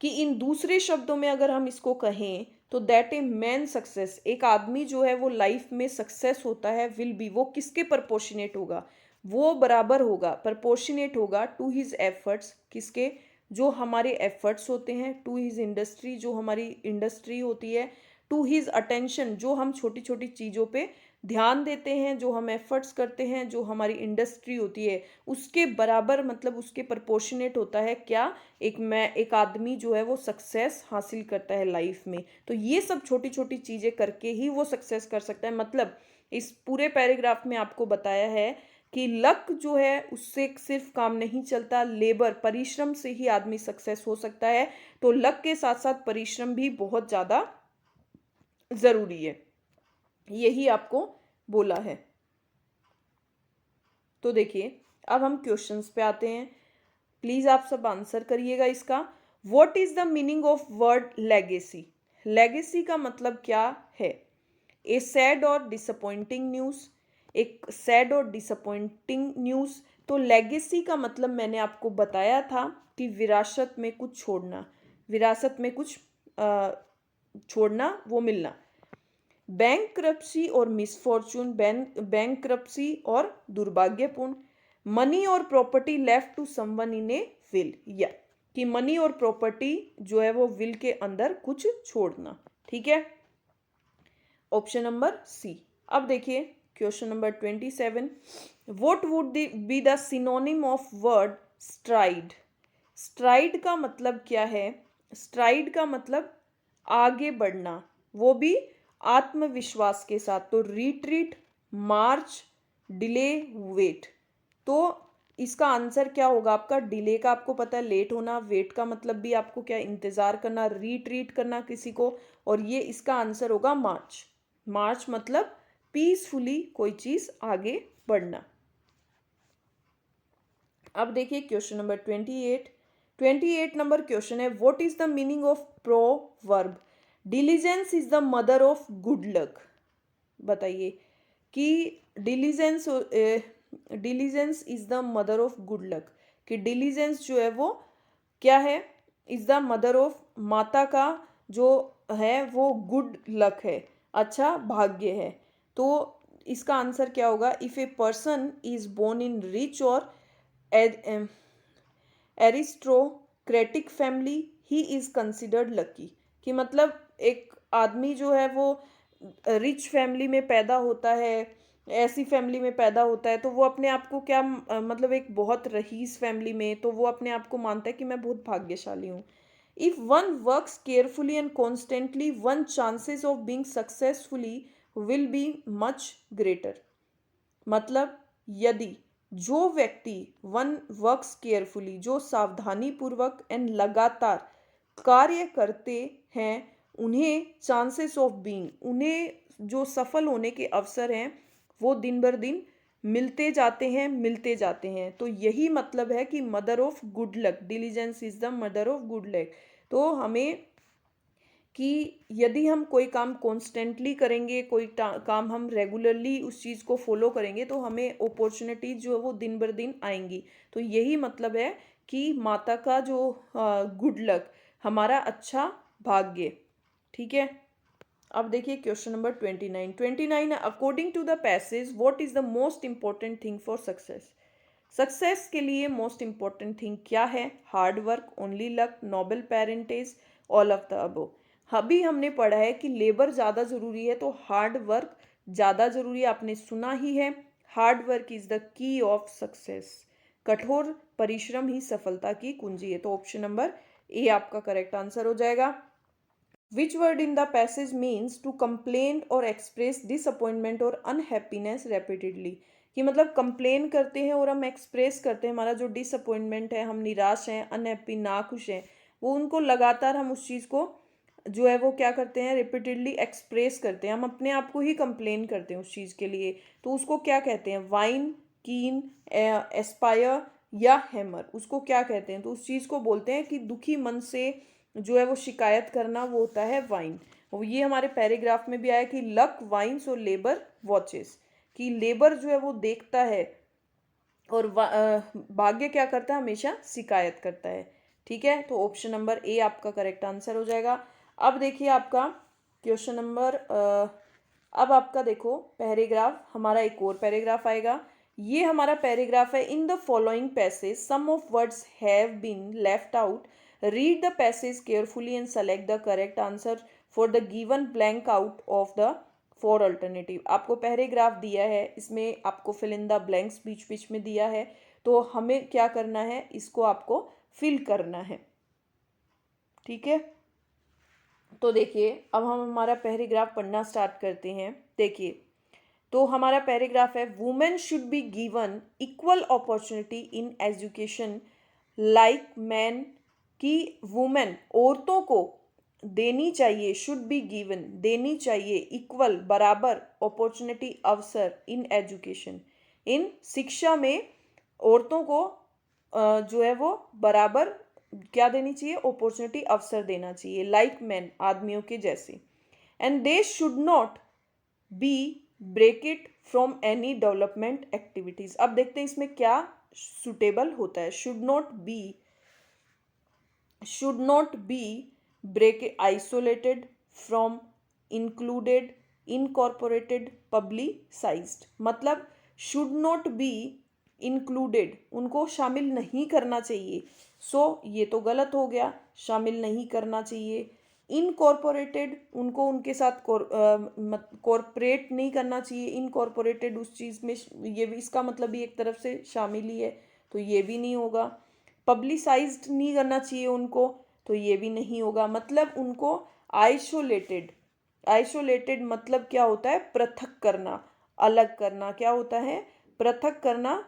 कि इन दूसरे शब्दों में अगर हम इसको कहें तो दैट ए मैन सक्सेस, एक आदमी जो है वो लाइफ में सक्सेस होता है, विल बी, वो किसके प्रपोर्शनेट होगा, वो बराबर होगा, प्रपोर्शनेट होगा टू हिज एफर्ट्स, किसके, जो हमारे एफर्ट्स होते हैं, टू हिज इंडस्ट्री, जो हमारी इंडस्ट्री होती है, टू हिज अटेंशन, जो हम छोटी छोटी चीज़ों पे ध्यान देते हैं, जो हम एफर्ट्स करते हैं, जो हमारी इंडस्ट्री होती है, उसके बराबर, मतलब उसके प्रपोर्शनेट होता है क्या, एक आदमी जो है वो सक्सेस हासिल करता है लाइफ में। तो ये सब छोटी छोटी चीज़ें करके ही वो सक्सेस कर सकता है। मतलब इस पूरे पैराग्राफ में आपको बताया है कि लक जो है उससे सिर्फ काम नहीं चलता, लेबर परिश्रम से ही आदमी सक्सेस हो सकता है। तो लक के साथ साथ परिश्रम भी बहुत ज़्यादा ज़रूरी है, यही आपको बोला है। तो देखिए अब हम क्वेश्चंस पे आते हैं, प्लीज़ आप सब आंसर करिएगा इसका। What is the meaning of word legacy, legacy का मतलब क्या है। ए सैड और डिसअपॉइंटिंग न्यूज़, एक सैड और डिसअपॉइंटिंग न्यूज़, तो लेगेसी का मतलब मैंने आपको बताया था कि विरासत में कुछ छोड़ना, विरासत में कुछ छोड़ना, वो मिलना। बैंकरप्सी और मिसफॉर्चून, बैंकरप्सी और दुर्भाग्यपूर्ण। मनी और property left to someone in a will, या कि मनी और प्रॉपर्टी जो है वो विल के अंदर कुछ छोड़ना। ठीक है, ऑप्शन नंबर सी। अब देखिए question number 27, what would be the synonym of word stride. Stride का मतलब क्या है? स्ट्राइड का मतलब आगे बढ़ना, वो भी आत्मविश्वास के साथ। तो रिट्रीट, मार्च, डिले, वेट। तो इसका आंसर क्या होगा आपका? डिले का आपको पता है लेट होना, वेट का मतलब भी आपको क्या इंतजार करना, रिट्रीट करना किसी को, और ये इसका आंसर होगा मार्च। मार्च मतलब पीसफुली कोई चीज आगे बढ़ना। अब देखिए क्वेश्चन नंबर 28 नंबर क्वेश्चन है, what is the meaning of proverb? Diligence is the mother of good luck. बताइए कि diligence diligence is the mother of good luck, कि डिलीजेंस जो है वो क्या है? इज द मदर ऑफ, माता का जो है वो गुड लक है, अच्छा भाग्य है। तो इसका आंसर क्या होगा? If a person is born in rich और aristocratic family he is considered lucky, कि मतलब एक आदमी जो है वो रिच फैमिली में पैदा होता है, ऐसी फैमिली में पैदा होता है, तो वो अपने आप को क्या मतलब एक बहुत रईस फैमिली में, तो वो अपने आप को मानता है कि मैं बहुत भाग्यशाली हूँ। If one works carefully and constantly, one chances of being successfully will be much greater. मतलब यदि जो व्यक्ति वन वर्क्स केयरफुली, जो सावधानी पूर्वक एंड लगातार कार्य करते हैं, उन्हें चांसेस ऑफ बीइंग, उन्हें जो सफल होने के अवसर हैं वो दिन बर दिन मिलते जाते हैं, मिलते जाते हैं। तो यही मतलब है कि mother of good luck, diligence is the mother of good luck. तो हमें कि यदि हम कोई काम कॉन्स्टेंटली करेंगे, कोई काम हम रेगुलरली उस चीज़ को फॉलो करेंगे, तो हमें अपॉर्चुनिटीज जो है वो दिन बर दिन आएंगी। तो यही मतलब है कि माता का जो गुड लक, हमारा अच्छा भाग्य। ठीक है, अब देखिए question number 29, according to the passage what is the most important thing for success. Success के लिए मोस्ट इंपॉर्टेंट थिंग क्या है? Hard work, only luck, noble parentage, all of the above. अभी हमने पढ़ा है कि लेबर ज़्यादा ज़रूरी है, तो हार्ड वर्क ज़्यादा ज़रूरी है, आपने सुना ही है। Hard work is the key of success, कठोर परिश्रम ही सफलता की कुंजी है। तो ऑप्शन नंबर ए आपका करेक्ट आंसर हो जाएगा। Which word in the passage means to complain और एक्सप्रेस डिसअपॉइंटमेंट और अनहैप्पीनेस रेपिटेडली, कि मतलब कंप्लेन करते हैं और हम एक्सप्रेस करते हैं हमारा जो डिसअपॉइंटमेंट है, हम निराश हैं, अनहैप्पी, नाखुश हैं, वो उनको लगातार हम उस चीज़ को जो है वो क्या करते हैं? रिपीटेडली एक्सप्रेस करते हैं, हम अपने आप को ही कंप्लेन करते हैं उस चीज़ के लिए। तो उसको क्या कहते हैं? वाइन, कीन, एस्पायर या हैमर, उसको क्या कहते हैं? तो उस चीज़ को बोलते हैं कि दुखी मन से जो है वो शिकायत करना, वो होता है वाइन। और ये हमारे पैराग्राफ में भी आया कि लक वाइन्स और लेबर वॉचेस, कि लेबर जो है वो देखता है और भाग्य क्या करता है? हमेशा शिकायत करता है। ठीक है, तो ऑप्शन नंबर ए आपका करेक्ट आंसर हो जाएगा। अब देखिए आपका क्वेश्चन नंबर अब आपका देखो पैराग्राफ, हमारा एक और पैराग्राफ आएगा। ये हमारा पैराग्राफ है, in the following passage some of words have been left out, read the passage carefully and select the correct answer for the given blank out of the four alternative. आपको paragraph दिया है, इसमें आपको fill in the blanks बीच बीच में दिया है, तो हमें क्या करना है? इसको आपको फिल करना है। ठीक है, तो देखिए अब हम हमारा पैराग्राफ पढ़ना स्टार्ट करते हैं। देखिए, तो हमारा पैराग्राफ है, women should be given equal opportunity in education like man, की वुमेन, औरतों को देनी चाहिए, शुड बी गिवन देनी चाहिए, इक्वल बराबर, अपॉर्चुनिटी अवसर, इन एजुकेशन, इन शिक्षा में औरतों को जो है वो बराबर क्या देनी चाहिए? अपॉर्चुनिटी अवसर देना चाहिए, लाइक मैन, आदमियों के जैसे। And they should not be bracket from any development activities. अब देखते हैं इसमें क्या सुटेबल होता है। Should not be break isolated from included incorporated publicised. मतलब शुड नॉट बी इंक्लूडेड, उनको शामिल नहीं करना चाहिए। ये तो गलत हो गया, शामिल नहीं करना चाहिए। इनकॉर्पोरेटेड, उनको उनके साथ कॉर्पोरेट नहीं करना चाहिए। इनकॉर्पोरेटेड उस चीज़ में, ये भी इसका मतलब भी एक तरफ से शामिल ही है, तो ये भी नहीं होगा। पब्लिसाइज्ड नहीं करना चाहिए उनको, तो ये भी नहीं होगा। मतलब उनको आइसोलेटेड मतलब क्या होता है? पृथक करना, अलग करना। क्या होता है? पृथक करना।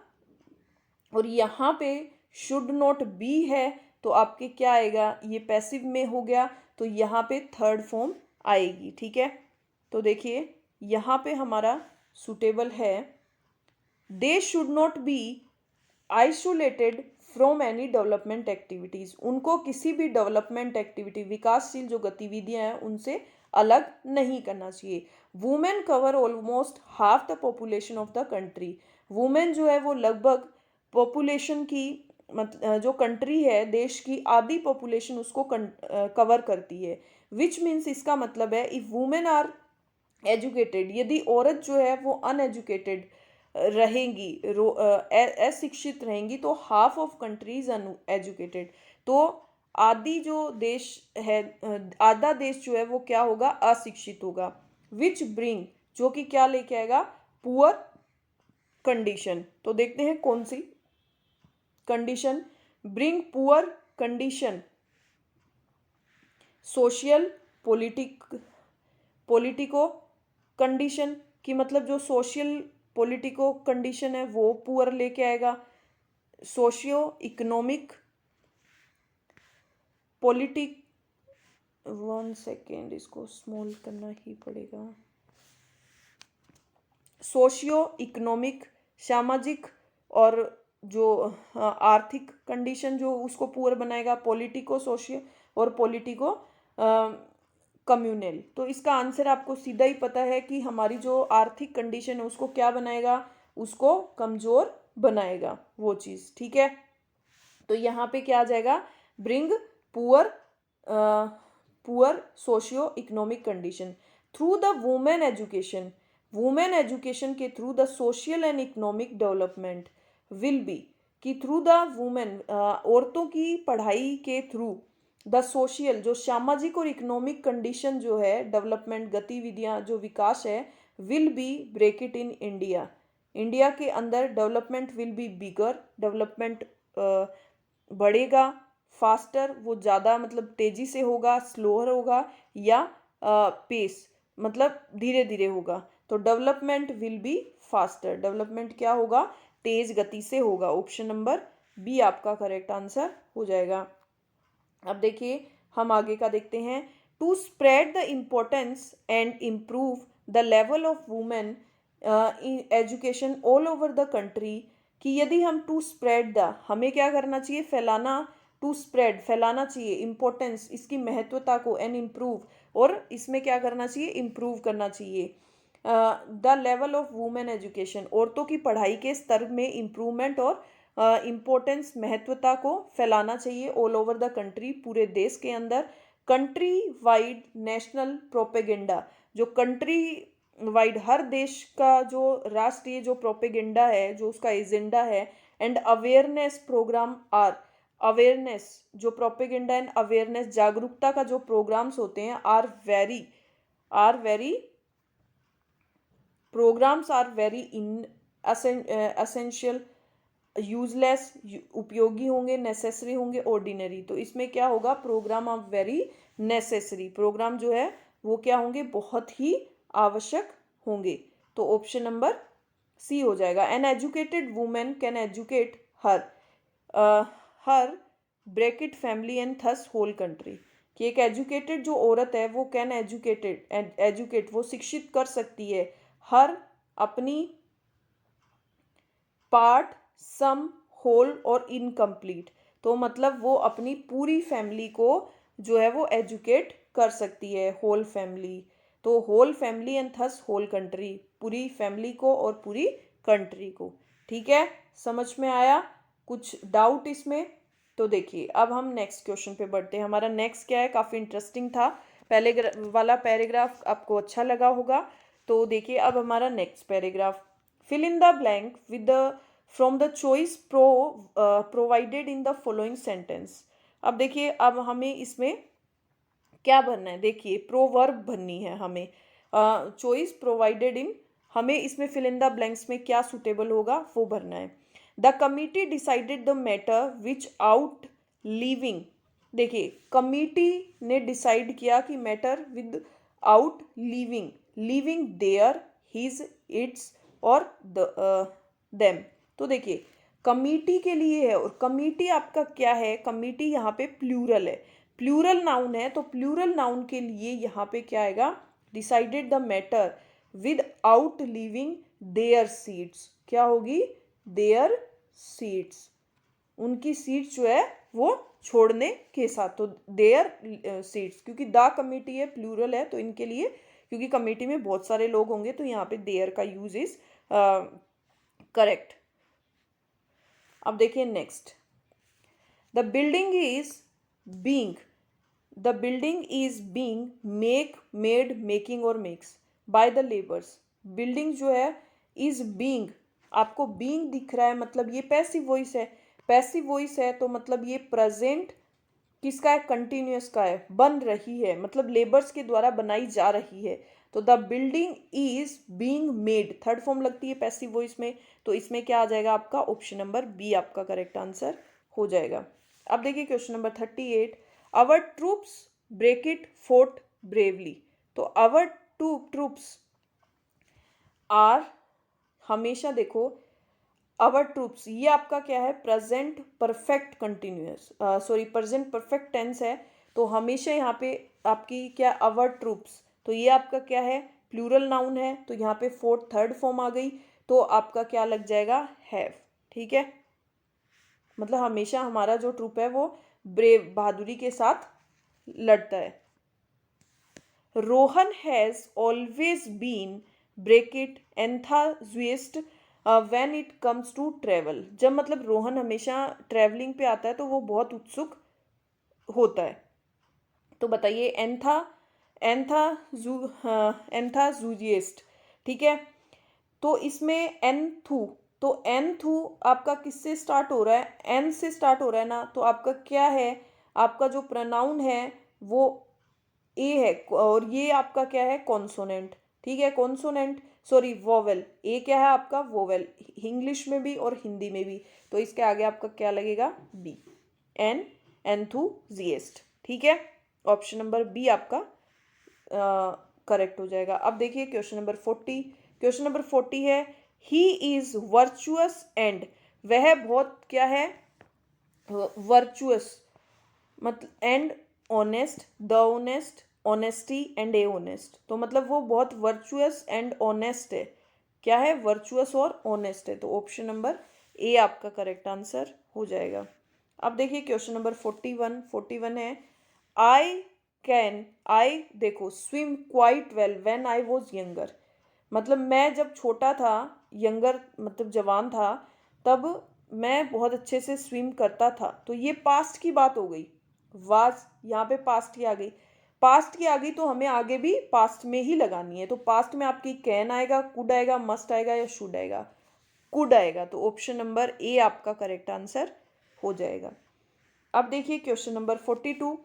और यहाँ पे शुड नॉट बी है, तो आपके क्या आएगा? ये पैसिव में हो गया, तो यहाँ पे थर्ड फॉर्म आएगी। ठीक है, तो देखिए यहाँ पे हमारा सुटेबल है, दे should not be isolated from any development activities. उनको किसी भी डेवलपमेंट एक्टिविटी, विकासशील जो गतिविधियां हैं, उनसे अलग नहीं करना चाहिए। Women cover almost half the population of the country. Women जो है वो लगभग पॉपुलेशन की जो कंट्री है, देश की आधी पॉपुलेशन उसको कवर करती है। विच मीन्स, इसका मतलब है इफ वुमेन आर एजुकेटेड, यदि औरत जो है वो अनएजुकेटेड रहेंगी, अशिक्षित रहेंगी, तो हाफ ऑफ कंट्रीज अनएजुकेटेड, तो आधी जो देश है, आधा देश जो है वो क्या होगा? अशिक्षित होगा। विच ब्रिंग, जो कि क्या लेके आएगा? Poor condition. तो देखते हैं कौन सी condition. Bring poor condition, social politico condition की, मतलब जो सोशल पॉलिटिको कंडीशन है वो पुअर लेके आएगा। सोशियो इकोनॉमिक पॉलिटिक, 1 सेकेंड, इसको स्मॉल करना ही पड़ेगा। सोशियो इकोनॉमिक, सामाजिक और जो आर्थिक कंडीशन जो उसको पुअर बनाएगा। पॉलिटिको सोशियो और पॉलिटिको कम्युनल। तो इसका आंसर आपको सीधा ही पता है कि हमारी जो आर्थिक कंडीशन है उसको क्या बनाएगा? उसको कमजोर बनाएगा वो चीज़। ठीक है, तो यहाँ पे क्या आ जाएगा? Bring poor socio economic condition through the women education. Women education के through the social and economic development will be, कि थ्रू द वुमेन, औरतों की पढ़ाई के थ्रू, द सोशल, जो सामाजिक और इकोनॉमिक कंडीशन जो है, डेवलपमेंट गतिविधियां, जो विकास है, will be bracket in India. India के अंदर development will be bigger, development बढ़ेगा। फास्टर, वो ज़्यादा मतलब तेज़ी से होगा, स्लोअर होगा, या पेस मतलब धीरे धीरे होगा। तो development will be faster, development क्या होगा? तेज गति से होगा। ऑप्शन नंबर बी आपका करेक्ट आंसर हो जाएगा। अब देखिए हम आगे का देखते हैं। To spread the importance and improve the level of women education all over the country, कि यदि हम टू स्प्रेड द, हमें क्या करना चाहिए? फैलाना, टू स्प्रेड फैलाना चाहिए, इम्पोर्टेंस इसकी महत्वता को, एंड इम्प्रूव, और इसमें क्या करना चाहिए? इम्प्रूव करना चाहिए the level of women education, औरतों की पढ़ाई के स्तर में इम्प्रूवमेंट और इम्पोर्टेंस, महत्वता को फैलाना चाहिए ऑल ओवर द कंट्री, पूरे देश के अंदर। कंट्री वाइड नेशनल प्रोपेगेंडा, जो कंट्री वाइड हर देश का जो राष्ट्रीय जो प्रोपेगेंडा है, जो उसका एजेंडा है, and awareness program are, awareness जो प्रोपेगेंडा एंड अवेयरनेस जागरूकता का जो प्रोग्राम्स होते हैं, are very programs are very in essential, useless उपयोगी होंगे, नेसेसरी होंगे, ऑर्डिनरी। तो इसमें क्या होगा? Program of very necessary, program जो है वो क्या होंगे? बहुत ही आवश्यक होंगे। तो ऑप्शन नंबर सी हो जाएगा। An educated women can educate her bracket family and thus whole country, कि एक एजुकेटेड जो औरत है वो कैन एजुकेट वो शिक्षित कर सकती है हर, अपनी, पार्ट, सम, होल और इनकम्प्लीट। तो मतलब वो अपनी पूरी फैमिली को जो है वो एजुकेट कर सकती है, होल फैमिली। तो whole family and thus whole country, पूरी फैमिली को और पूरी कंट्री को। ठीक है, समझ में आया? कुछ डाउट इसमें? तो देखिए अब हम नेक्स्ट क्वेश्चन पे बढ़ते हैं। हमारा नेक्स्ट क्या है, काफ़ी इंटरेस्टिंग था, पहले वाला पैराग्राफ आपको अच्छा लगा होगा। तो देखिए अब हमारा next paragraph, fill in the blank with the from the choice provided in the following sentence. अब देखिए अब हमें इसमें क्या भरना है, देखिए प्रोवर्ब भरनी है हमें, चॉइस प्रोवाइडेड इन, हमें इसमें फिल इन द ब्लैंक्स में क्या सुटेबल होगा वो भरना है। The committee decided the matter which out leaving, देखिए कमिटी ने डिसाइड किया कि matter with out leaving, leaving their his it's और देम। तो देखिए कमिटी के लिए है, और कमिटी आपका क्या है, कमिटी यहाँ पे प्लूरल है, प्लूरल नाउन है, तो प्लूरल नाउन के लिए यहाँ पे क्या आएगा, decided the matter with out leaving their seats, क्या होगी, देयर सीट्स, उनकी सीट्स जो है वो छोड़ने के साथ, तो देयर सीट्स, क्योंकि द कमिटी है, प्लूरल है, तो इनके लिए, क्योंकि कमिटी में बहुत सारे लोग होंगे तो यहाँ पे देयर का यूज इज करेक्ट। अब देखिए next, the building is being, the building is being made making और makes by the labours, building जो है इज बीइंग, आपको बीइंग दिख रहा है मतलब ये पैसिव वॉइस है, पैसिव वॉइस है तो मतलब ये प्रेजेंट किसका है, कंटिन्यूअस का है, बन रही है, मतलब लेबर्स के द्वारा बनाई जा रही है। तो the building is being made, third form लगती है पैसिव वॉइस में, तो इसमें क्या आ जाएगा आपका, ऑप्शन नंबर बी आपका करेक्ट आंसर हो जाएगा। अब देखिए question number 38, our troops bracket fort bravely, तो आवर ट्रूप्स आर, हमेशा देखो आवर ट्रूप्स ये आपका क्या है, present perfect continuous, sorry present perfect tense है, तो हमेशा यहाँ पे आपकी क्या, आवर ट्रूप्स, तो ये आपका क्या है, प्लूरल नाउन है, तो यहाँ पे फोर्थ थर्ड फॉर्म आ गई, तो आपका क्या लग जाएगा, हैव। ठीक है, मतलब हमेशा हमारा जो ट्रूप है वो ब्रेव, बहादुरी के साथ लड़ता है। Rohan has always been bracket enthusiast when it comes to travel, जब मतलब रोहन हमेशा ट्रेवलिंग पे आता है तो वो बहुत उत्सुक होता है। तो बताइए एंथाजुइस्ट, ठीक है, तो इसमें एंथू, तो एंथू आपका किससे स्टार्ट हो रहा है, एन से स्टार्ट हो रहा है ना, तो आपका क्या है, आपका जो प्रोनाउन है वो ए है, और ये आपका क्या है, कॉन्सोनेंट। ठीक है, कॉन्सोनेंट, सॉरी वोवेल, ए क्या है आपका, वोवेल, इंग्लिश में भी और हिंदी में भी, तो इसके आगे आपका क्या लगेगा, बी, एंथुजिएस्ट। ठीक है, ऑप्शन नंबर बी आपका करेक्ट हो जाएगा। अब देखिए क्वेश्चन नंबर 40, क्वेश्चन नंबर 40 है, ही इज वर्चुअस एंड, वह बहुत क्या है, वर्चुअस, मतलब and honest, the honest, honesty and A honest, तो मतलब वो बहुत वर्चुअस एंड ऑनेस्ट है, क्या है, वर्चुअस और ऑनेस्ट है, तो ऑप्शन नंबर ए आपका करेक्ट आंसर हो जाएगा। अब देखिए क्वेश्चन नंबर 41 है, आई देखो swim quite well when I was younger, मतलब मैं जब छोटा था, यंगर मतलब जवान था, तब मैं बहुत अच्छे से स्विम करता था, तो ये पास्ट की बात हो गई, वाज यहाँ पे पास्ट की आ गई, पास्ट की आ गई तो हमें आगे भी पास्ट में ही लगानी है, तो पास्ट में आपकी कैन आएगा, कुड आएगा, मस्ट आएगा या शुड आएगा, कुड आएगा, तो ऑप्शन नंबर ए आपका करेक्ट आंसर हो जाएगा। अब देखिए question number 42,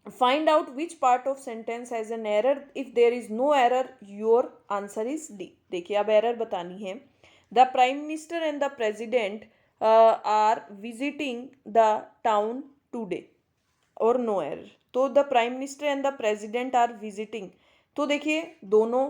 find out which part of sentence has an error, if there is no error your answer is D. देखिए अब एरर बतानी है, the prime minister and the president are visiting the town today, और no error, तो the prime minister and the president are visiting, तो देखिए दोनों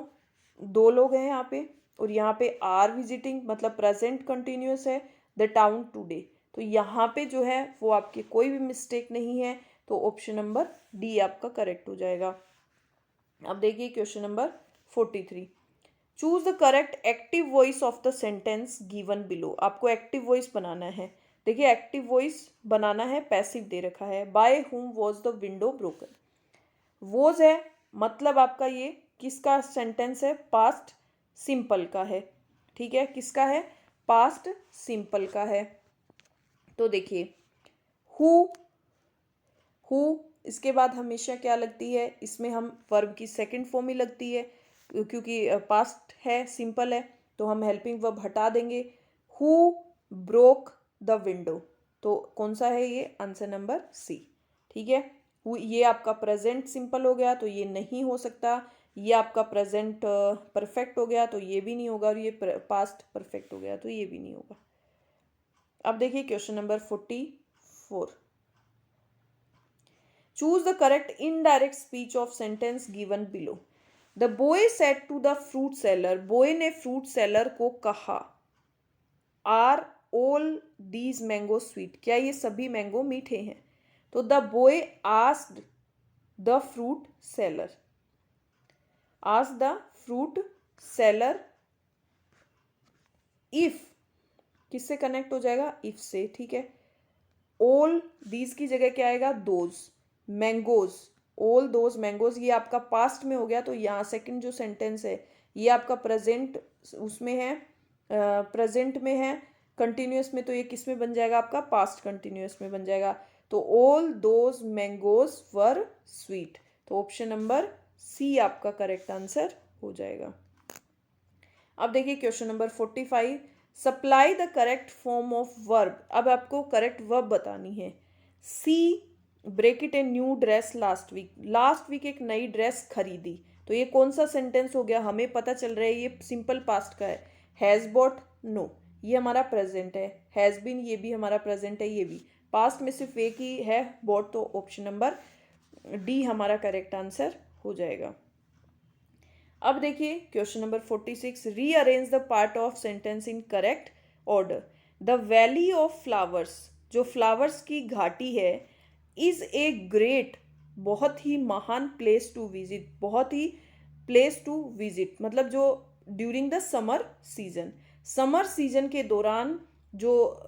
दो लोग हैं यहाँ पे, और यहाँ पे आर विजिटिंग मतलब प्रेजेंट कंटिन्यूअस है, द टाउन टुडे, तो यहाँ पे जो है वो आपकी कोई भी मिस्टेक नहीं है, तो ऑप्शन नंबर डी आपका करेक्ट हो जाएगा। अब देखिए question number 43, choose the correct active voice of the sentence given below, आपको एक्टिव वॉइस बनाना है। देखिए एक्टिव वॉइस बनाना है, पैसिव दे रखा है, by whom was the window broken, was है मतलब आपका ये किसका सेंटेंस है? पास्ट सिंपल का है। ठीक है, किसका है? पास्ट सिंपल का है। तो देखिए हु, इसके बाद हमेशा क्या लगती है? इसमें हम वर्ब की सेकंड फॉर्म ही लगती है, क्योंकि पास्ट है, सिंपल है, तो हम हेल्पिंग वर्ब हटा देंगे। हु ब्रोक द विंडो, तो कौन सा है ये? Answer number C. ठीक है, ये आपका प्रेजेंट सिंपल हो गया, तो ये नहीं हो सकता। ये आपका प्रेजेंट परफेक्ट हो गया, तो ये भी नहीं होगा। और ये पास्ट परफेक्ट हो गया, तो ये भी नहीं होगा। अब देखिए question number 44। Choose the correct indirect speech of sentence given below. The boy said to the fruit seller, boy ने फ्रूट सेलर को कहा, are all these mango sweet, क्या ये सभी मैंगो मीठे हैं? तो the boy asked the fruit seller, asked the fruit seller if, किससे कनेक्ट हो जाएगा? इफ से। ठीक है, ऑल दीज की जगह क्या आएगा? Those mangoes, all those mangoes, ये आपका पास्ट में हो गया, तो यहाँ सेकंड जो सेंटेंस है ये आपका प्रेजेंट उसमें है, प्रेजेंट में है, कंटिन्यूअस में, तो ये किस में बन जाएगा? आपका पास्ट कंटिन्यूअस में बन जाएगा। तो all those mangoes were sweet, तो ऑप्शन नंबर सी आपका करेक्ट आंसर हो जाएगा। अब देखिए question number 45। Supply the correct form of verb, अब आपको करेक्ट वर्ब बतानी है। She break a new dress last week, last week एक नई ड्रेस खरीदी, तो ये कौन सा सेंटेंस हो गया? हमें पता चल रहा है ये सिंपल पास्ट का है। हैज़ बॉट, नो, ये हमारा प्रेजेंट है। हैज़ बीन, ये भी हमारा प्रेजेंट है, ये भी। पास्ट में सिर्फ एक ही है, बॉट, तो ऑप्शन नंबर डी हमारा करेक्ट आंसर हो जाएगा। अब देखिए question number 46। Rearrange the part of sentence in correct order. The valley of flowers, जो फ्लावर्स की घाटी है, इज ए ग्रेट, बहुत ही महान, प्लेस टू विजिट, बहुत ही प्लेस टू विजिट, मतलब जो during the summer season, summer season के दौरान, जो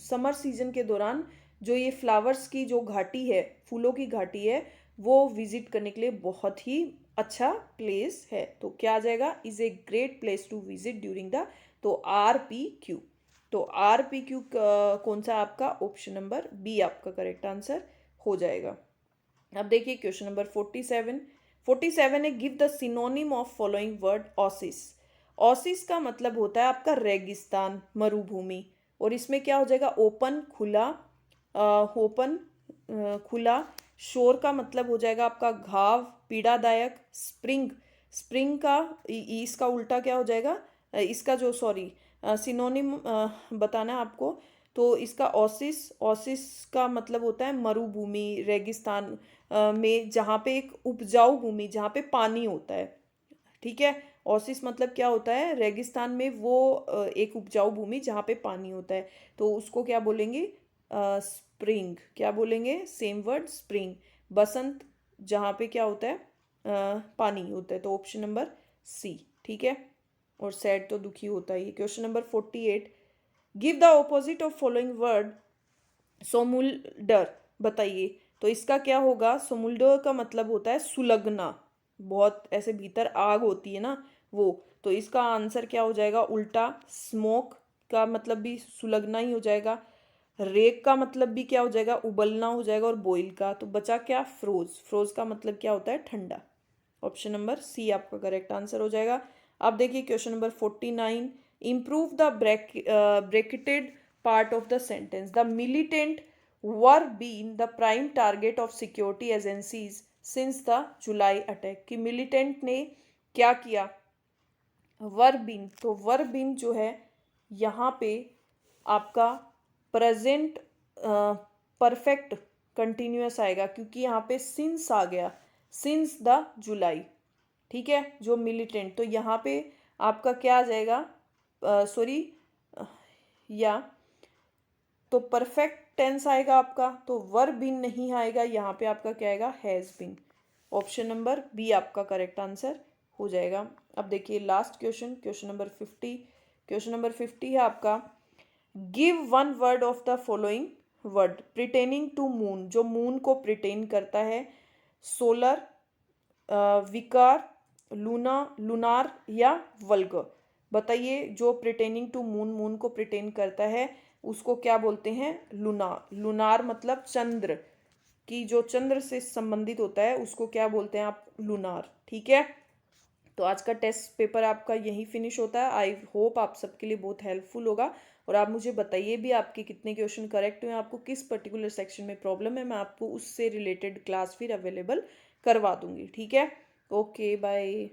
समर सीजन के दौरान जो ये फ्लावर्स की जो घाटी है, फूलों की घाटी है, वो विजिट करने के लिए बहुत ही अच्छा प्लेस है। तो क्या आ जाएगा? Is a great place to visit during the, तो RPQ, तो RPQ कौन सा आपका? ऑप्शन नंबर बी आपका करेक्ट आंसर हो जाएगा। अब देखिए क्वेश्चन नंबर 47 है, give the synonym of following word oasis. Oasis का मतलब होता है आपका रेगिस्तान, मरुभूमि, और इसमें क्या हो जाएगा? ओपन, खुला, ओपन, खुला। शोर का मतलब हो जाएगा आपका घाव, पीड़ादायक। स्प्रिंग, स्प्रिंग का इसका उल्टा क्या हो जाएगा? इसका जो सिनोनिम बताना है आपको, तो इसका ओसिस, ओसिस का मतलब होता है मरुभूमि, रेगिस्तान में जहाँ पे एक उपजाऊ भूमि, जहाँ पे पानी होता है। ठीक है, ओसिस मतलब क्या होता है? रेगिस्तान में वो एक उपजाऊ भूमि जहाँ पे पानी होता है, तो उसको क्या बोलेंगे? स्प्रिंग, क्या बोलेंगे? Same word, spring. बसंत, जहाँ पे क्या होता है? पानी होता है, तो ऑप्शन नंबर सी। ठीक है, और सैड तो दुखी होता है। Question number 48। Give the opposite of following word smoulder, बताइए। तो इसका क्या होगा? सोमुल्डर का मतलब होता है सुलगना, बहुत ऐसे भीतर आग होती है ना वो, तो इसका आंसर क्या हो जाएगा? उल्टा, स्मोक का मतलब भी सुलगना ही हो जाएगा। रेक का मतलब भी क्या हो जाएगा? उबलना हो जाएगा। और बॉइल का, तो बचा क्या? फ्रोज, फ्रोज का मतलब क्या होता है? ठंडा। ऑप्शन नंबर सी आपका करेक्ट आंसर हो जाएगा। अब देखिए question number 49। Improve the bracketed part of the sentence. The militant were been the prime target of security agencies since the July attack, कि मिलिटेंट ने क्या किया? वर बीन, तो वर बीन जो है यहाँ पे आपका प्रेजेंट परफेक्ट कंटिन्यूअस आएगा, क्योंकि यहाँ पे सिंस आ गया, सिंस द जुलाई। ठीक है, जो मिलिटेंट, तो यहाँ पे आपका क्या आ जाएगा? या तो परफेक्ट टेंस आएगा आपका, तो वर बीन नहीं आएगा, यहाँ पे आपका क्या आएगा? Has been. Option number B आपका करेक्ट आंसर हो जाएगा। अब देखिए last question, question number 50। Question number 50 है आपका, give one word of the following word pertaining to moon, जो मून को प्रिटेन करता है। सोलर, विकार, लूना, लूनार या वल्गर? बताइए, जो प्रिटेनिंग टू मून, मून को प्रिटेन करता है उसको क्या बोलते हैं? लूनार। लूनार मतलब चंद्र की, जो चंद्र से संबंधित होता है उसको क्या बोलते हैं आप? लूनार। ठीक है, तो आज का टेस्ट पेपर आपका यही फिनिश होता है। आई होप आप सबके लिए बहुत हेल्पफुल होगा। और आप मुझे बताइए भी आपके कितने क्वेश्चन करेक्ट हुए, आपको किस पर्टिकुलर सेक्शन में प्रॉब्लम है, मैं आपको उससे रिलेटेड क्लास फिर अवेलेबल करवा दूंगी। ठीक है, ओके बाय।